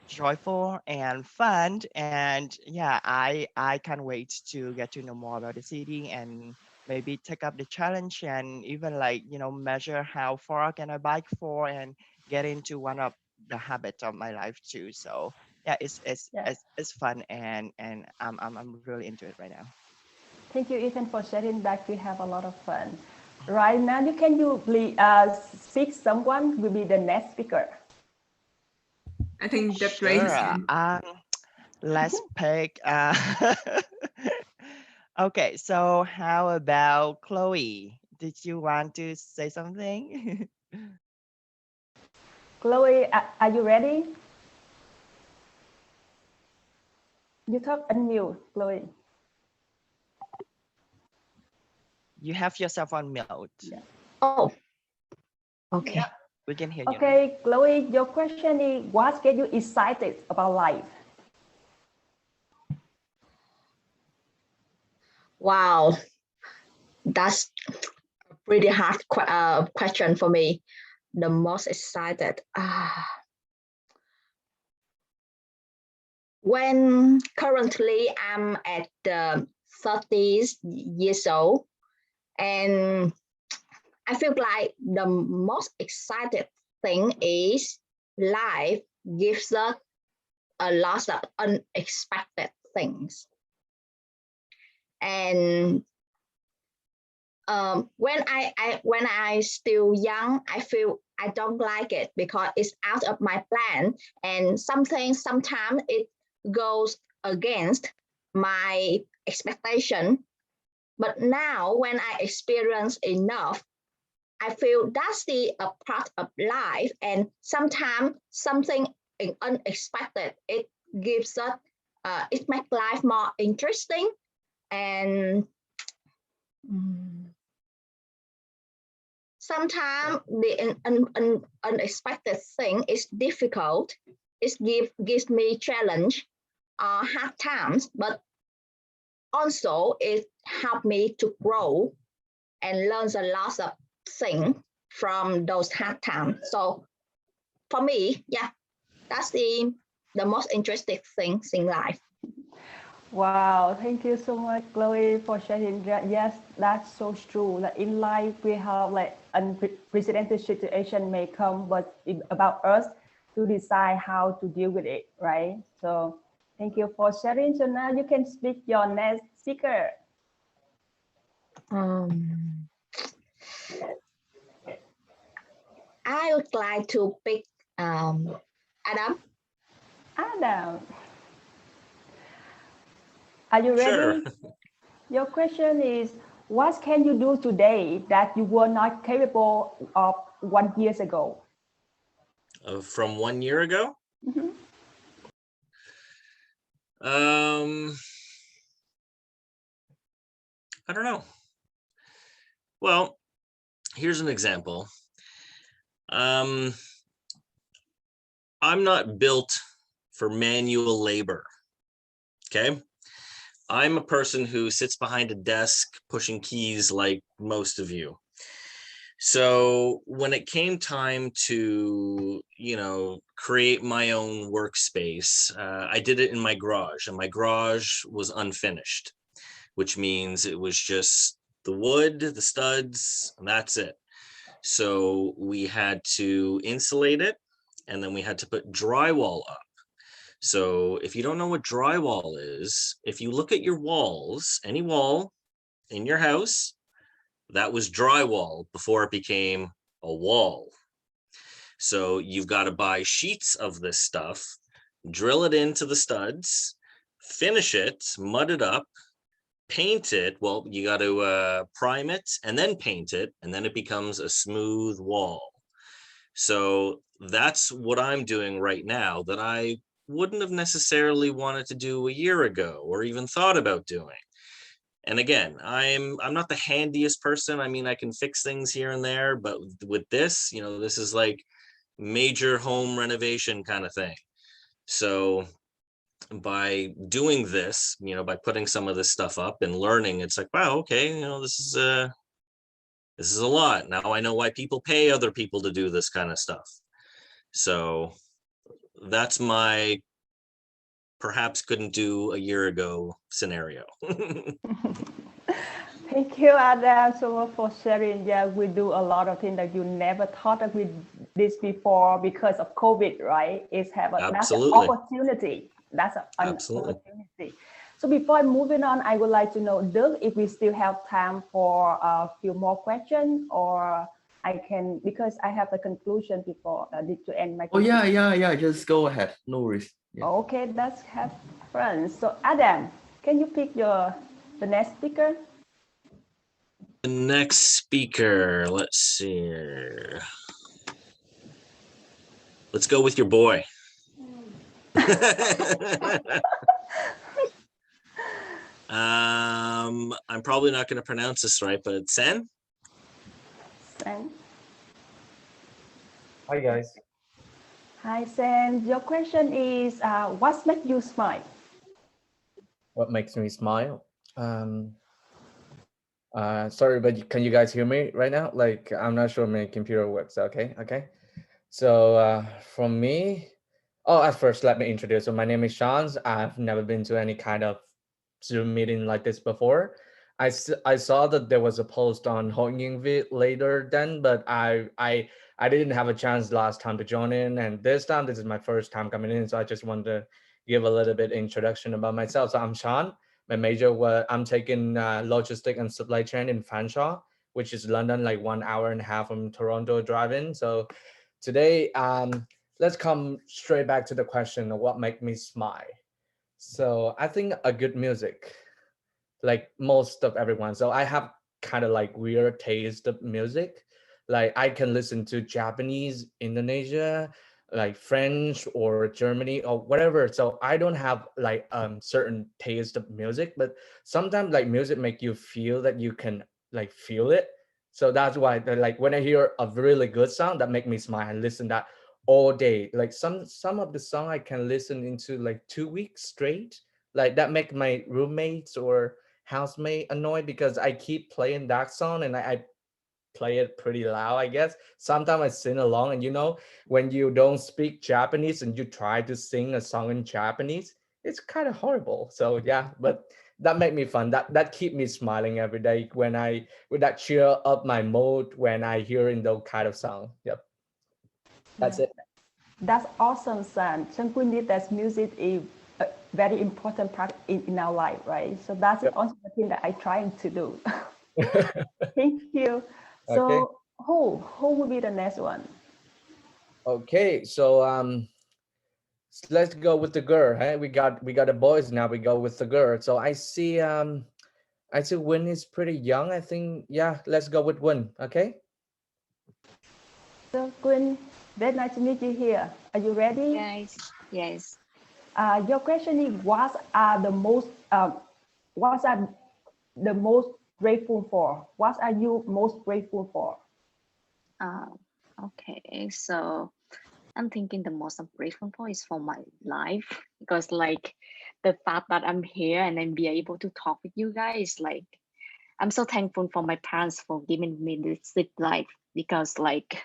joyful and fun. And yeah, I can't wait to get to know more about the city, and maybe take up the challenge, and even like measure how far can I bike for, and get into one of the habits of my life too. So yeah, Yeah. it's fun, and I'm really into it right now. Thank you, Ethan, for sharing that. We have a lot of fun. Right now, you please speak someone will be the next speaker. I think that Sure. raises hand. Let's pick. Okay, so how about Chloe? Did you want to say something? Chloe, are you ready? You talk unmute, Chloe. You have yourself on mute. Yeah. Oh, okay. We can hear you. Okay, Chloe, your question is what gets you excited about life? Wow, that's a pretty hard question for me. The most excited. When currently I'm at the 30 years old, and I feel like the most excited thing is life gives us a lot of unexpected things. And when I still young, I feel I don't like it because it's out of my plan, and sometimes it goes against my expectation. But now when I experience enough, I feel that's a part of life, and sometimes something unexpected, it gives us it makes life more interesting. And sometimes the unexpected thing is difficult. It gives me challenge, hard times, but also it helped me to grow and learn a lot of things from those hard times. So for me, yeah, that's the most interesting things in life. Wow, thank you so much, Chloe, for sharing that. Yes, that's so true. That in life we have like unprecedented situation may come, but it's about us to decide how to deal with it, right? So thank you for sharing. So now you can speak your next speaker. I would like to pick Adam. Adam, are you ready? Sure. Your question is, what can you do today that you were not capable of 1 year ago? From 1 year ago? Mm-hmm. I don't know. Well, here's an example. I'm not built for manual labor. Okay. I'm a person who sits behind a desk pushing keys like most of you. So when it came time to, create my own workspace, I did it in my garage, and my garage was unfinished, which means it was just the wood, the studs, and that's it. So we had to insulate it, and then we had to put drywall up. So if you don't know what drywall is, if you look at your walls, any wall in your house, that was drywall before it became a wall. So you've got to buy sheets of this stuff, drill it into the studs, finish it, mud it up, paint it. Well, you got to prime it and then paint it, and then it becomes a smooth wall. So that's what I'm doing right now that I wouldn't have necessarily wanted to do a year ago or even thought about doing. And again, I'm not the handiest person. I mean, I can fix things here and there, but with this, you know, this is like major home renovation kind of thing. So by doing this, you know, by putting some of this stuff up and learning, it's like, wow, okay, you know, this is a lot. Now I know why people pay other people to do this kind of stuff. So that's my perhaps couldn't do a year ago scenario. Thank you, Adam, so much for sharing. Yeah, we do a lot of things that you never thought of with this before because of COVID, right? That's an opportunity. That's an opportunity. So before moving on, I would like to know, Doug, if we still have time for a few more questions, or I can, because I have the conclusion before to end my. Oh yeah. Just go ahead. No worries. Yeah. Okay, let's have fun. So Adam, can you pick the next speaker? The next speaker, let's see. Let's go with your boy. I'm probably not going to pronounce this right, but Sen? Sen. Hi guys. Hi Sen. Your question is, what makes you smile? What makes me smile? Sorry, but can you guys hear me right now? Like, I'm not sure my computer works. Okay. So for me, at first, let me introduce. So my name is Sean. I've never been to any kind of Zoom meeting like this before. I saw that there was a post on Nguyen later then, but I didn't have a chance last time to join in, and this is my first time coming in, so I just want to give a little bit introduction about myself. So I'm Sean. My major I'm taking logistics and supply chain in Phan, which is London, like 1.5 hours from Toronto driving. So today, let's come straight back to the question of what makes me smile. So I think a good music, like most of everyone. So I have kind of like weird taste of music. Like I can listen to Japanese, Indonesia, like French or Germany or whatever. So I don't have like certain taste of music, but sometimes like music make you feel that you can like feel it. So that's why like when I hear a really good song that make me smile and listen that all day. Like some of the song I can listen into like 2 weeks straight. Like that make my roommates or housemate annoyed because I keep playing that song and I play it pretty loud, I guess. Sometimes I sing along, and you know, when you don't speak Japanese and you try to sing a song in Japanese, it's kind of horrible. So yeah, but that make me fun. That keep me smiling every day when with that cheer up my mood when I hear in those kind of song. Yep. That's it. That's awesome, Sam. We need that music is a very important part in our life, right? So that's also the thing that I'm trying to do. Thank you. So Okay. who will be the next one? Okay, so let's go with the girl. Hey, we got the boys now. We go with the girl. So I see Nguyen is pretty young. I think let's go with Nguyen. Okay. So Nguyen, very nice to meet you here. Are you ready? Yes. Your question is, what are the most grateful for? What are you most grateful for? Okay, so I'm thinking the most I'm grateful for is for my life, because like the fact that I'm here and then be able to talk with you guys, like I'm so thankful for my parents for giving me this life, because like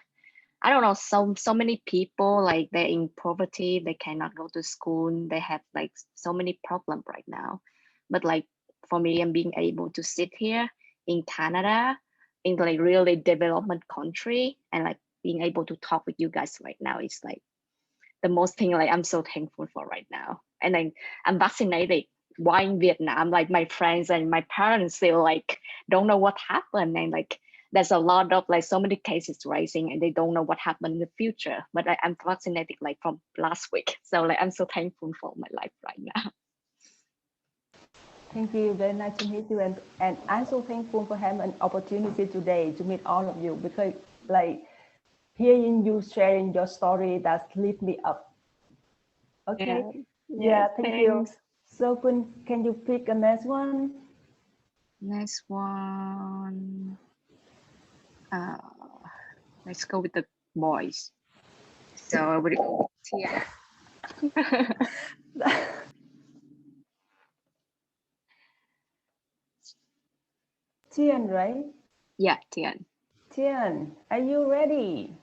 I don't know, so many people, like they're in poverty, they cannot go to school, they have like so many problems right now. But like for me, I'm being able to sit here in Canada, in like really development country, and like being able to talk with you guys right now is like the most thing like I'm so thankful for right now. And then I'm vaccinated. Why in Vietnam, like my friends and my parents still like don't know what happened, and like there's a lot of like so many cases rising and they don't know what happened in the future. But I'm vaccinated like from last week. So like I'm so thankful for my life right now. Thank you. Very nice to meet you. And I'm so thankful for having an opportunity today to meet all of you, because like hearing you sharing your story that lift me up. Okay. Yeah, thank you. So can you pick a next one? Next one. Let's go with the boys. So I would go with Tia. Tian, right? Yeah, Tian. Tian, are you ready?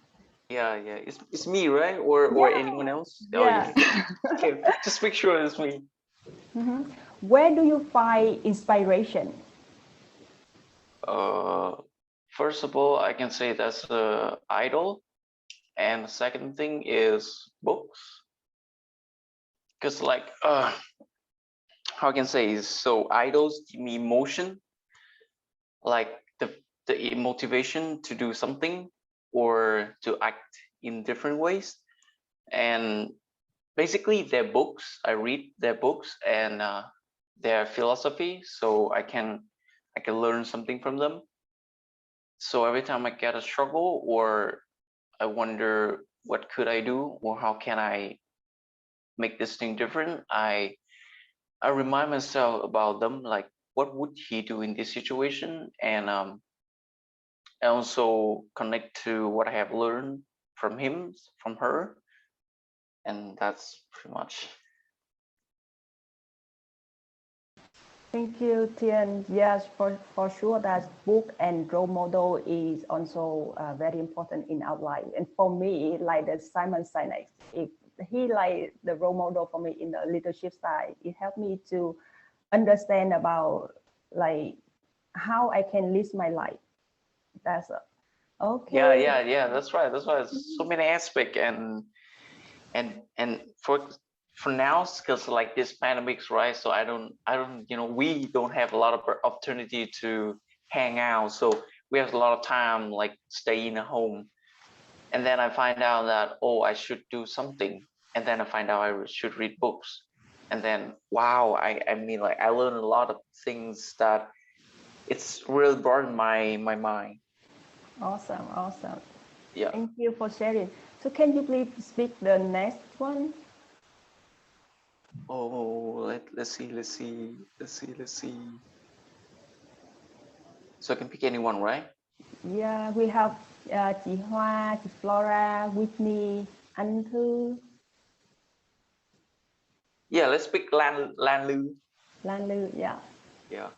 Yeah, it's me, right? Or Yeah. anyone else? Yeah. Oh, yeah. Okay, just make sure it's me. Where do you find inspiration? First of all, I can say that's the idol, and the second thing is books. Because like how can I say is, so idols give me emotion, like the motivation to do something or to act in different ways. And basically their books, I read their books and their philosophy, so I can learn something from them. So every time I get a struggle or I wonder what could I do or how can I make this thing different, I remind myself about them, like what would he do in this situation, and I also connect to what I have learned from him, from her, and that's pretty much. Thank you, Tian. Yes, for sure that book and role model is also very important in our life. And for me, like the Simon Sinek, if he like the role model for me in the leadership side, it helped me to understand about like how I can live my life. That's okay. Yeah, that's right. So many aspects, and for now, because like this pandemic's right, so I don't we don't have a lot of opportunity to hang out, so we have a lot of time like staying at home. And then I find out that, oh, I should do something, and then I find out I should read books, and then wow, I mean, like I learned a lot of things that it's really broadened my mind. Awesome. Yeah. Thank you for sharing. So can you please speak the next one? Oh, let's see. So I can pick anyone, right? Yeah, we have chị Hoa, chị Flora, Whitney, Anh Thư. Yeah, let's pick Lan Lu. Lan Lư, yeah. Yeah.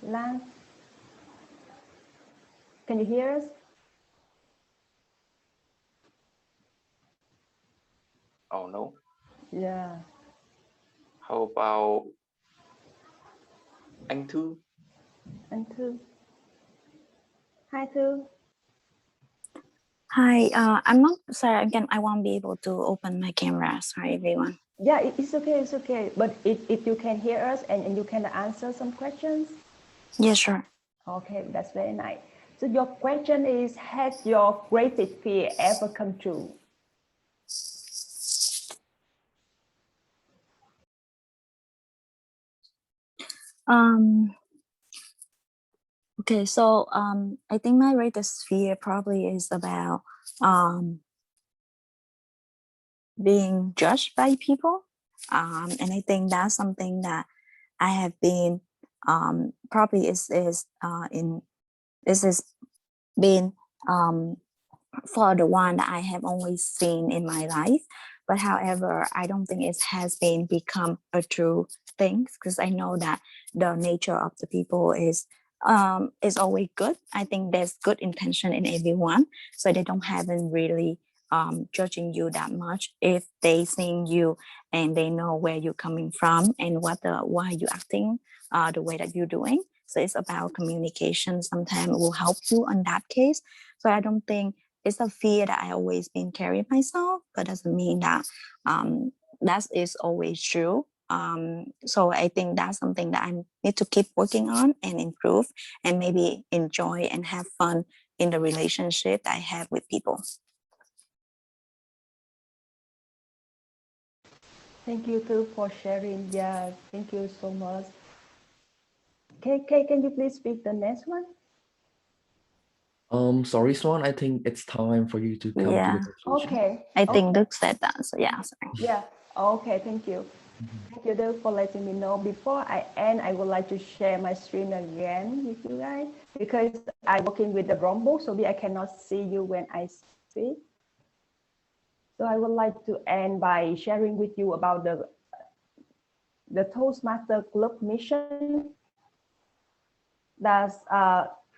Lan, can you hear us? Oh no. Yeah. How about Anh Thư? Anh Thư. Hi Thư. Hi, I'm not sorry. Again, I won't be able to open my camera. Sorry, everyone. Yeah, it's okay. But if you can hear us and you can answer some questions. Yeah, sure. Okay, that's very nice. So your question is, has your greatest fear ever come true? Okay, so I think my greatest fear probably is about being judged by people. And I think that's something that I have been probably is been for the one that I have always seen in my life. But however, I don't think it has been become a true thing, because I know that the nature of the people is always good. I think there's good intention in everyone, so they don't haven't really judging you that much if they seeing you and they know where you're coming from and why you acting the way that you're doing. So it's about communication. Sometimes it will help you in that case. So I don't think it's a fear that I always been carrying myself, but doesn't mean that that is always true. So I think that's something that I need to keep working on and improve, and maybe enjoy and have fun in the relationship I have with people. Thank you too for sharing. Yeah, thank you so much. Can you please speak the next one? Sorry, Swan. I think it's time for you to come to the conclusion. Okay. I think Đức said that, so yeah, sorry. Yeah, okay, thank you. Thank you, Đức, for letting me know. Before I end, I would like to share my screen again with you guys, because I'm working with the Chromebook, so I cannot see you when I speak. So I would like to end by sharing with you about the Toastmaster Club mission. That's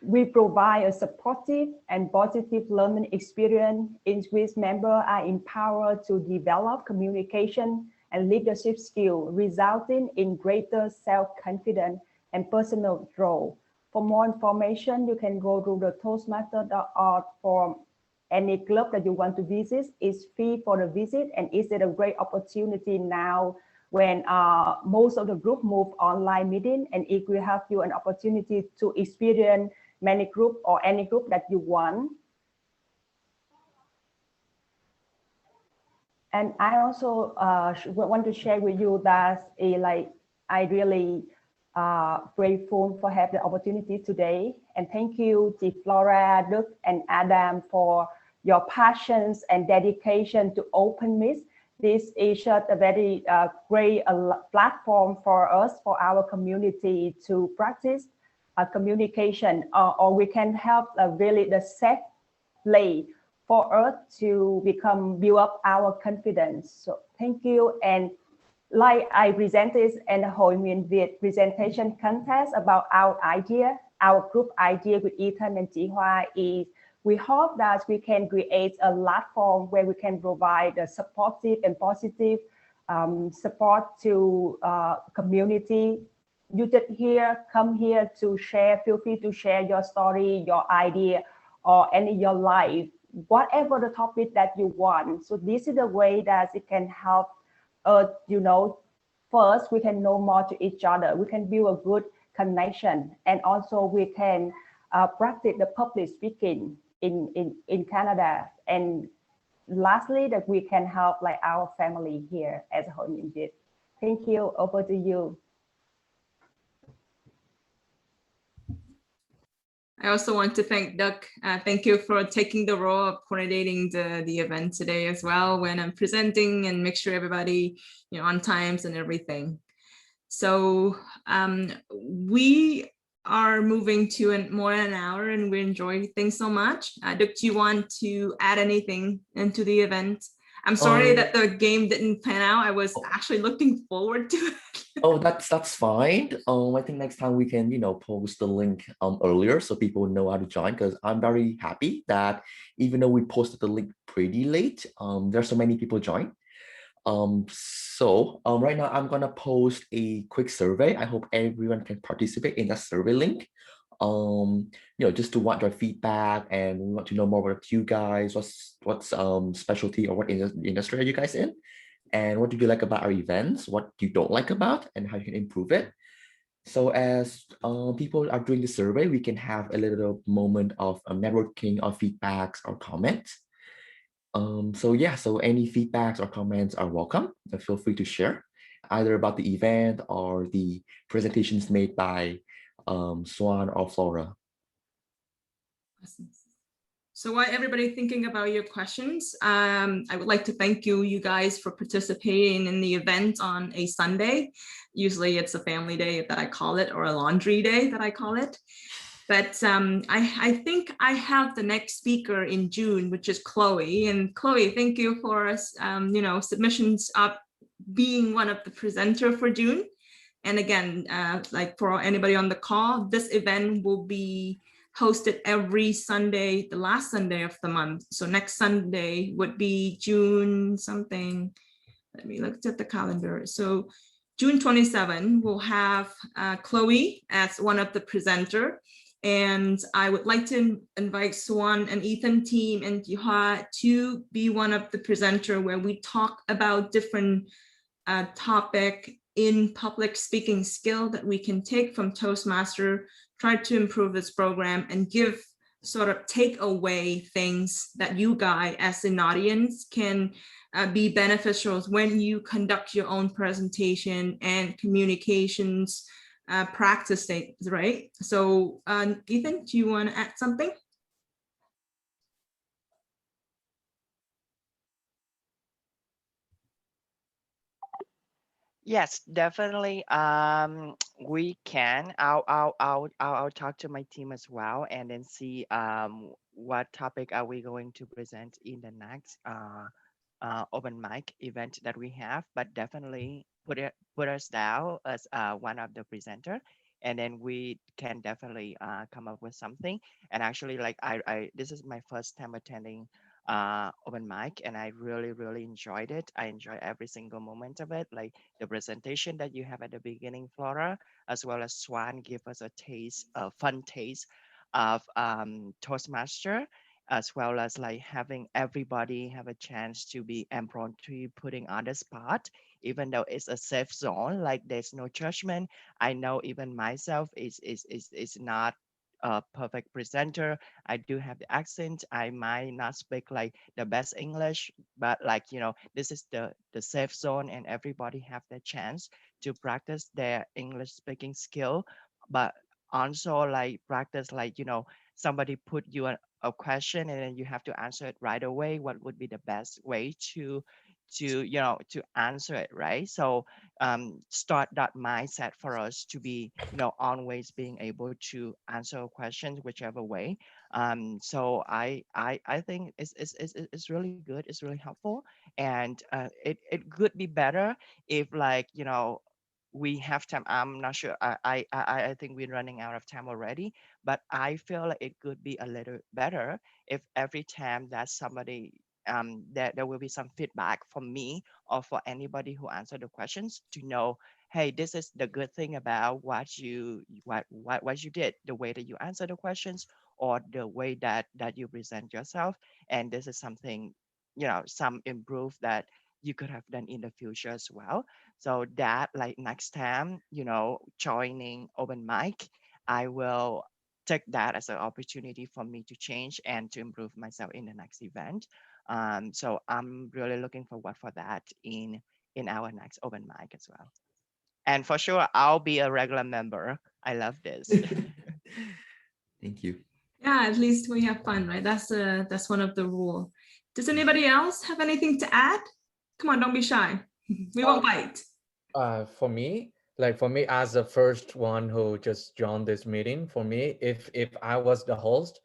we provide a supportive and positive learning experience in which members are empowered to develop communication and leadership skills, resulting in greater self-confidence and personal growth. For more information, you can go to the toastmaster.org for any club that you want to visit. It's free for the visit, and it's a great opportunity now when most of the group move online meeting, and it will have you an opportunity to experience many group or any group that you want. And I also want to share with you that I really grateful for having the opportunity today. And thank you to Flora, Đức, and Adam for your passions and dedication to OpenMic. This is just a very great platform for us, for our community to practice communication, or we can help really the safe play for us to build up our confidence. So thank you. And like I presented in the Hội Miền Việt presentation contest about our idea, our group idea with Ethan and Chị Hoa is we hope that we can create a platform where we can provide a supportive and positive support to community. You just come here to share, feel free to share your story, your idea, or your life, whatever the topic that you want. So this is the way that it can help us, first we can know more to each other. We can build a good connection, and also we can practice the public speaking in Canada. And lastly, that we can help our family here as Hội Miền Việt. Thank you. Over to you. I also want to thank Doug. Thank you for taking the role of coordinating the event today as well when I'm presenting, and make sure everybody on times and everything. So we are moving to more than an hour, and we enjoy things so much. Doug, do you want to add anything into the event? I'm sorry that the game didn't pan out. I was actually looking forward to it. Oh, that's fine. I think next time we can, post the link earlier so people know how to join, because I'm very happy that even though we posted the link pretty late, there's so many people join. So right now I'm gonna post a quick survey. I hope everyone can participate in that survey link. Just to want your feedback, and we want to know more about you guys. What's specialty or what industry are you guys in? And what do you like about our events? What you don't like about, and how you can improve it? So as people are doing the survey, we can have a little moment of networking or feedbacks or comments. So any feedbacks or comments are welcome. Feel free to share either about the event or the presentations made by Swan or Flora. Awesome. So while everybody thinking about your questions, I would like to thank you guys for participating in the event on a Sunday. Usually it's a family day that I call it, or a laundry day that I call it. But I think I have the next speaker in June, which is Chloe. And Chloe, thank you for submissions up being one of the presenter for June. And again, like for anybody on the call, this event will be hosted every Sunday, the last Sunday of the month. So next Sunday would be June something. Let me look at the calendar. So June 27, we'll have Chloe as one of the presenter. And I would like to invite Swan and Ethan team and Jiha to be one of the presenter, where we talk about different topic in public speaking skill that we can take from Toastmaster, try to improve this program and give sort of take away things that you guys as an audience can be beneficial when you conduct your own presentation and communications practice things, right? So Ethan, do you want to add something? Yes, definitely. We can. I'll talk to my team as well, and then see what topic are we going to present in the next open mic event that we have. But definitely put us down as one of the presenter, and then we can definitely come up with something. And actually, like I this is my first time attending open mic, and I really enjoyed it. I enjoy every single moment of it, like the presentation that you have at the beginning, Flora, as well as Swan give us a taste, a fun taste of Toastmaster, as well as like having everybody have a chance to be impromptu putting on the spot, even though it's a safe zone, like there's no judgment. I know even myself is not a perfect presenter. I do have the accent. I might not speak like the best English, but like, you know, this is the safe zone, and everybody have the chance to practice their English speaking skill, but also like practice, like, you know, somebody put you a question and then you have to answer it right away. What would be the best way to you know, to answer it, right? So start that mindset for us to be, you know, always being able to answer questions whichever way. So I think it's really good, it's really helpful, and it could be better if, like, you know, we have time. I'm not sure. I think we're running out of time already, but I feel like it could be a little better if every time that somebody that there will be some feedback from me or for anybody who answered the questions to know, hey, this is the good thing about what you did, the way that you answer the questions, or the way that you present yourself, and this is something, you know, some improve that you could have done in the future as well. So that, like, next time, you know, joining open mic, I will take that as an opportunity for me to change and to improve myself in the next event. So I'm really looking forward for that in our next open mic as well. And for sure, I'll be a regular member. I love this. Thank you. Yeah, at least we have fun, right? That's one of the rule. Does anybody else have anything to add? Come on, don't be shy. We won't bite. For me, as the first one who just joined this meeting, for me, if I was the host,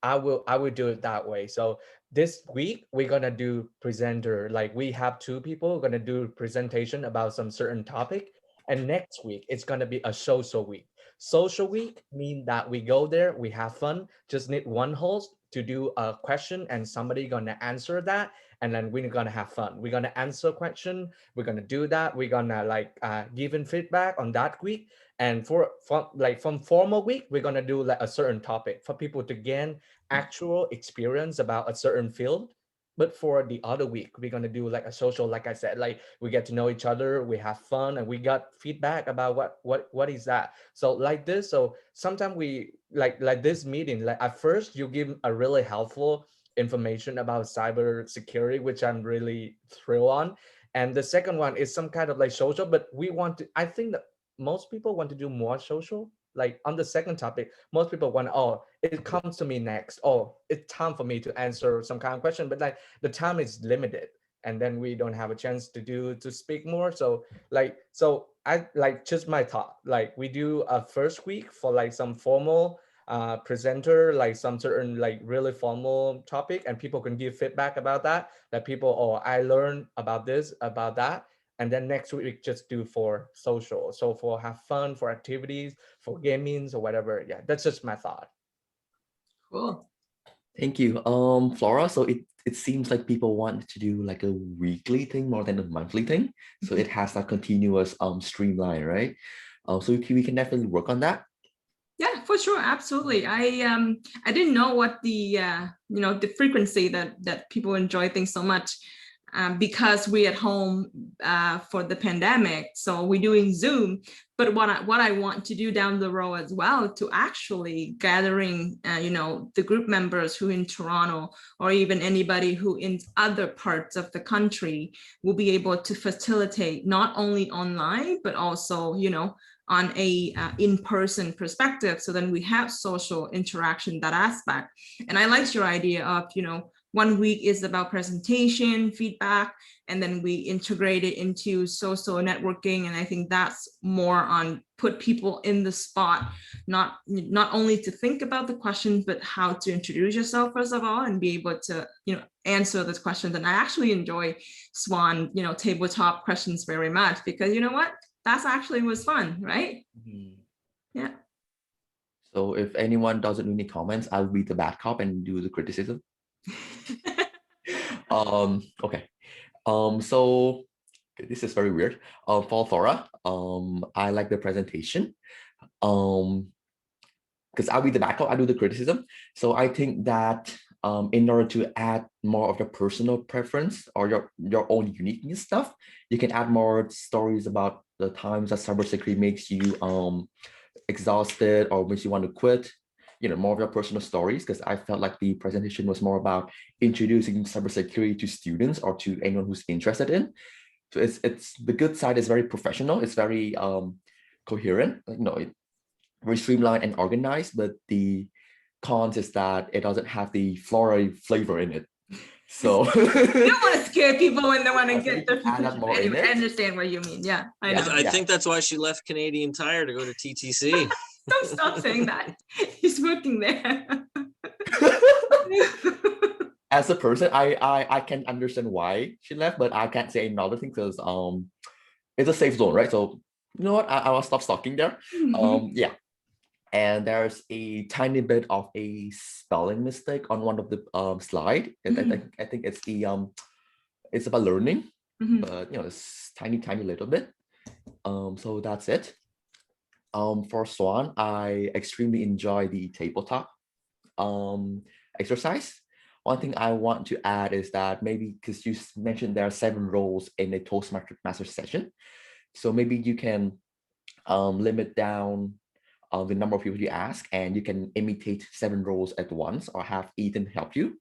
I will do it that way. So this week we're gonna do presenter, like we have two people gonna do presentation about some certain topic, and next week it's gonna be a social week. Social week mean that we go there, we have fun, just need one host to do a question and somebody gonna answer that, and then we're gonna have fun. We're gonna answer question, we're gonna do that, we're gonna like giving feedback on that week. And for like from formal week, we're gonna do like a certain topic for people to gain actual experience about a certain field. But for the other week, we're gonna do like a social, like I said, like we get to know each other, we have fun, and we got feedback about what is that. So like this, so sometimes we like this meeting, like at first you give a really helpful information about cyber security, which I'm really thrilled on. And the second one is some kind of like social, but we want to, I think that most people want to do more social. Like on the second topic, most people want, oh, it comes to me next. Oh, it's time for me to answer some kind of question, but like the time is limited. And then we don't have a chance to speak more. So I like just my thought, like we do a first week for like some formal presenter, like some certain like really formal topic, and people can give feedback about that, that people, oh, I learned about this, about that. And then next week just do for social, so for have fun, for activities, for gamings or whatever. Yeah, that's just my thought. Cool. Thank you. Flora, so it seems like people want to do like a weekly thing more than a monthly thing. So it has that continuous streamline, right? So we can definitely work on that. Yeah, for sure, absolutely. I didn't know what the the frequency that people enjoy things so much, because we at home for the pandemic. So we're doing Zoom, but what I want to do down the road as well, to actually gathering, the group members who in Toronto, or even anybody who in other parts of the country, will be able to facilitate not only online, but also, on a in-person perspective. So then we have social interaction, that aspect. And I liked your idea of, 1 week is about presentation, feedback, and then we integrate it into social networking. And I think that's more on put people in the spot, not only to think about the questions, but how to introduce yourself first of all, and be able to, answer those questions. And I actually enjoy Swan, tabletop questions very much, because you know what? That's actually was fun, right? Mhm. Yeah. So if anyone doesn't leave any comments, I'll be the bad cop and do the criticism. Okay. So this is very weird. For Flora, I like the presentation. Because I'll be the backup, I do the criticism. So I think that in order to add more of your personal preference or your own uniqueness stuff, you can add more stories about the times that cybersecurity makes you exhausted or makes you want to quit. More of your personal stories, because I felt like the presentation was more about introducing cybersecurity to students or to anyone who's interested in. So it's the good side is very professional. It's very coherent. Very streamlined and organized, but the cons is that it doesn't have the Flora flavor in it. So you don't want to scare people when they want to get the more in it. I understand what you mean. Yeah, I know. I think that's why she left Canadian Tire to go to TTC. Don't stop saying that. He's working there. As a person, I can understand why she left, but I can't say another thing because it's a safe zone, right? So you know what? I will stop stalking there. Yeah. And there's a tiny bit of a spelling mistake on one of the slide. I think it's the it's about learning, but it's tiny little bit. So that's it. For Swan, I extremely enjoy the tabletop exercise. One thing I want to add is that maybe because you mentioned there are 7 roles in a Toastmaster session, so maybe you can limit down the number of people you ask, and you can imitate 7 roles at once, or have Ethan help you,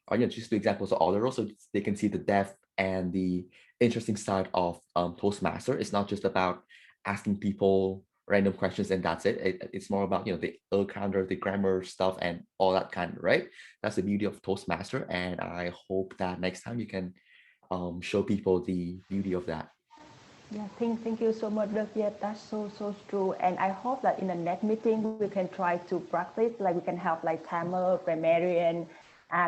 or just do examples of all the roles so they can see the depth and the interesting side of Toastmaster. It's not just about asking people random questions and that's it. It's more about the counter, the grammar stuff, and all that kind, right? That's the beauty of Toastmaster, and I hope that next time you can show people the beauty of that. Yeah, thank you so much, Doug. Yeah, that's so true. And I hope that in the next meeting we can try to practice, like we can have like Tamil, grammarian,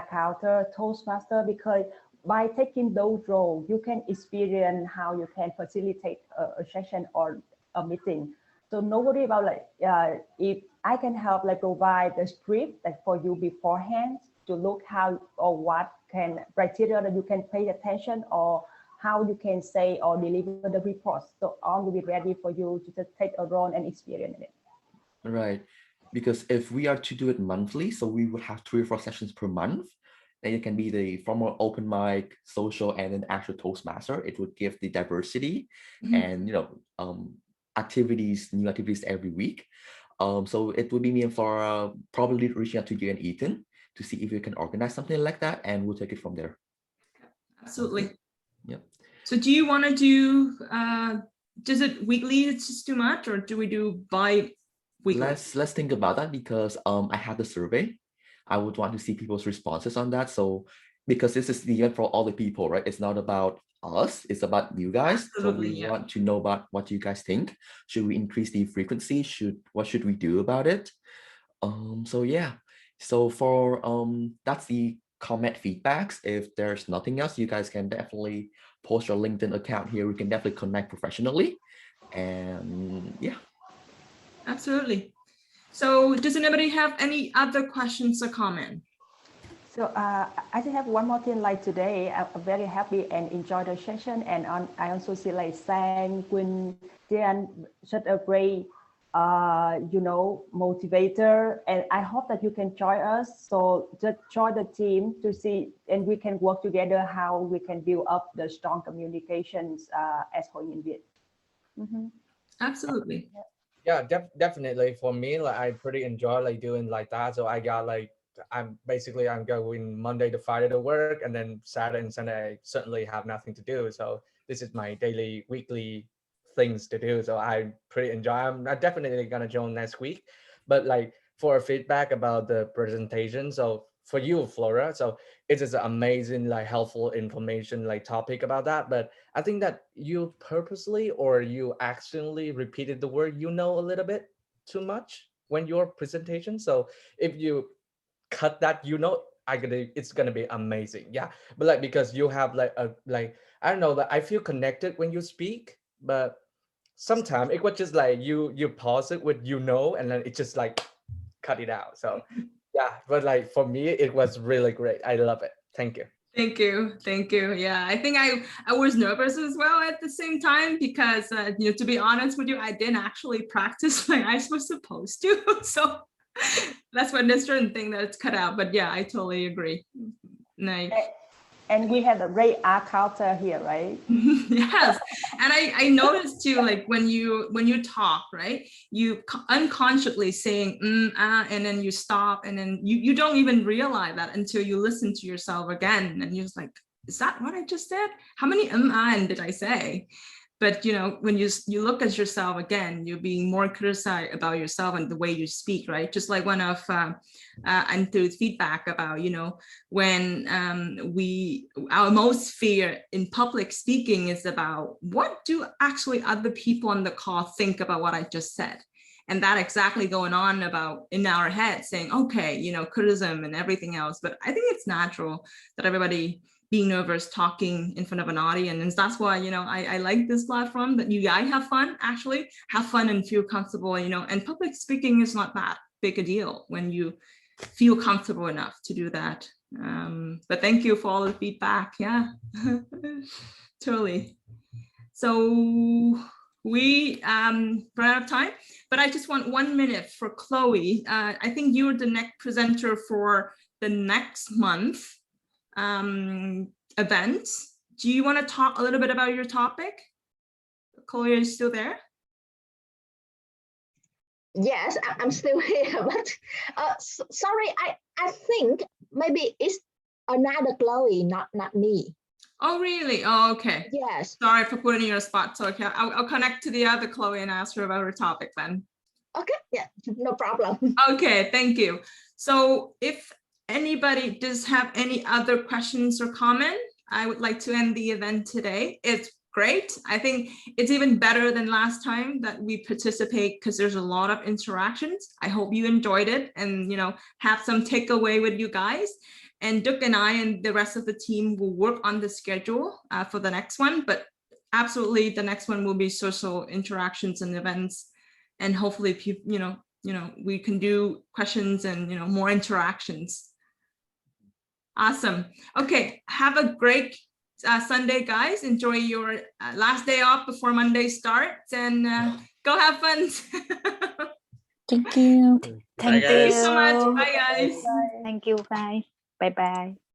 counter, Toastmaster, because by taking those roles, you can experience how you can facilitate a session or a meeting. So no worry about like if I can help like provide the script like for you beforehand to look how or what can criteria that you can pay attention, or how you can say or deliver the reports. So all will be ready for you to just take a role and experience it. Right, because if we are to do it monthly, so we would have 3 or 4 sessions per month, then it can be the formal open mic, social, and then actual Toastmaster. It would give the diversity and activities, new activities every week. So it would be me and Flora probably reaching out to you and Ethan to see if we can organize something like that, and we'll take it from there. Absolutely. Yep. So do you want to do, does it weekly, it's just too much, or do we do bi-weekly? Let's think about that, because I have the survey. I would want to see people's responses on that. So because this is the event for all the people, right? It's not about us, it's about you guys. Absolutely, so we want to know about what you guys think. Should we increase the frequency? What should we do about it? So yeah. So for that's the comment feedbacks. If there's nothing else, you guys can definitely post your LinkedIn account here. We can definitely connect professionally. And yeah. Absolutely. So does anybody have any other questions or comment? So I just have one more thing. Like today, I'm very happy and enjoy the session. And I also see like Sang, Nguyen, Nguyen, such a great you know, motivator. And I hope that you can join us. So just join the team to see, and we can work together how we can build up the strong communications as Nguyen Viet. Absolutely. Yeah, definitely for me, like I pretty enjoy like doing like that. So I got like I'm going Monday to Friday to work, and then Saturday and Sunday I certainly have nothing to do. So this is my daily weekly things to do. So I pretty enjoy. I'm not definitely gonna join next week, but like for feedback about the presentation. So for you, Flora, so it is amazing, like helpful information, like topic about that. But I think that you purposely or you accidentally repeated the word you know a little bit too much when your presentation. So if you cut that, you know, it's gonna be amazing. Yeah, but like because you have like a like I don't know that I feel connected when you speak, but sometimes it was just like you pause it with you know, and then it just like cut it out. So yeah, but like for me, it was really great. I love it. Thank you. Thank you. Thank you. Yeah, I think I was nervous as well at the same time because, you know, to be honest with you, I didn't actually practice like I was supposed to. So that's one certain thing that it's cut out. But yeah, I totally agree. Nice. And we have the Ray R culture here, right? Yes, and I noticed too, like when you talk, right, you unconsciously saying and then you stop, and then you don't even realize that until you listen to yourself again, and you're just like, is that what I just said? How many and did I say? But you know, when you look at yourself again, you're being more criticized about yourself and the way you speak, right? Just like one of and through feedback about, you know, when our most fear in public speaking is about what do actually other people on the call think about what I just said. And that exactly going on about in our head saying, okay, you know, criticism and everything else. But I think it's natural that everybody being nervous talking in front of an audience. That's why, you know, I like this platform, that you guys have fun, actually have fun and feel comfortable, you know, and public speaking is not that big a deal when you feel comfortable enough to do that. But thank you for all the feedback. Yeah, totally. So we ran out of time, but I just want 1 minute for Chloe. I think you're the next presenter for the next month event. Do you want to talk a little bit about your topic? Chloe, are you still there? Yes, I'm still here, but sorry, I think maybe it's another Chloe, not me. Oh, really? Oh, okay. Yes. Sorry for putting you on a spot. So okay, I'll connect to the other Chloe and ask her about her topic then. Okay, yeah, no problem. Okay, thank you. So if anybody does have any other questions or comment, I would like to end the event today. It's great. I think it's even better than last time that we participate because there's a lot of interactions. I hope you enjoyed it and, you know, have some takeaway with you guys. And Duc and I and the rest of the team will work on the schedule for the next one, but absolutely the next one will be social interactions and events. And hopefully, you know, we can do questions and, you know, more interactions. Awesome. Okay, have a great Sunday, guys. Enjoy your last day off before Monday starts, and go have fun. Thank you. Bye, Thank you guys. so much. Bye, guys. Thank you, guys. Bye bye.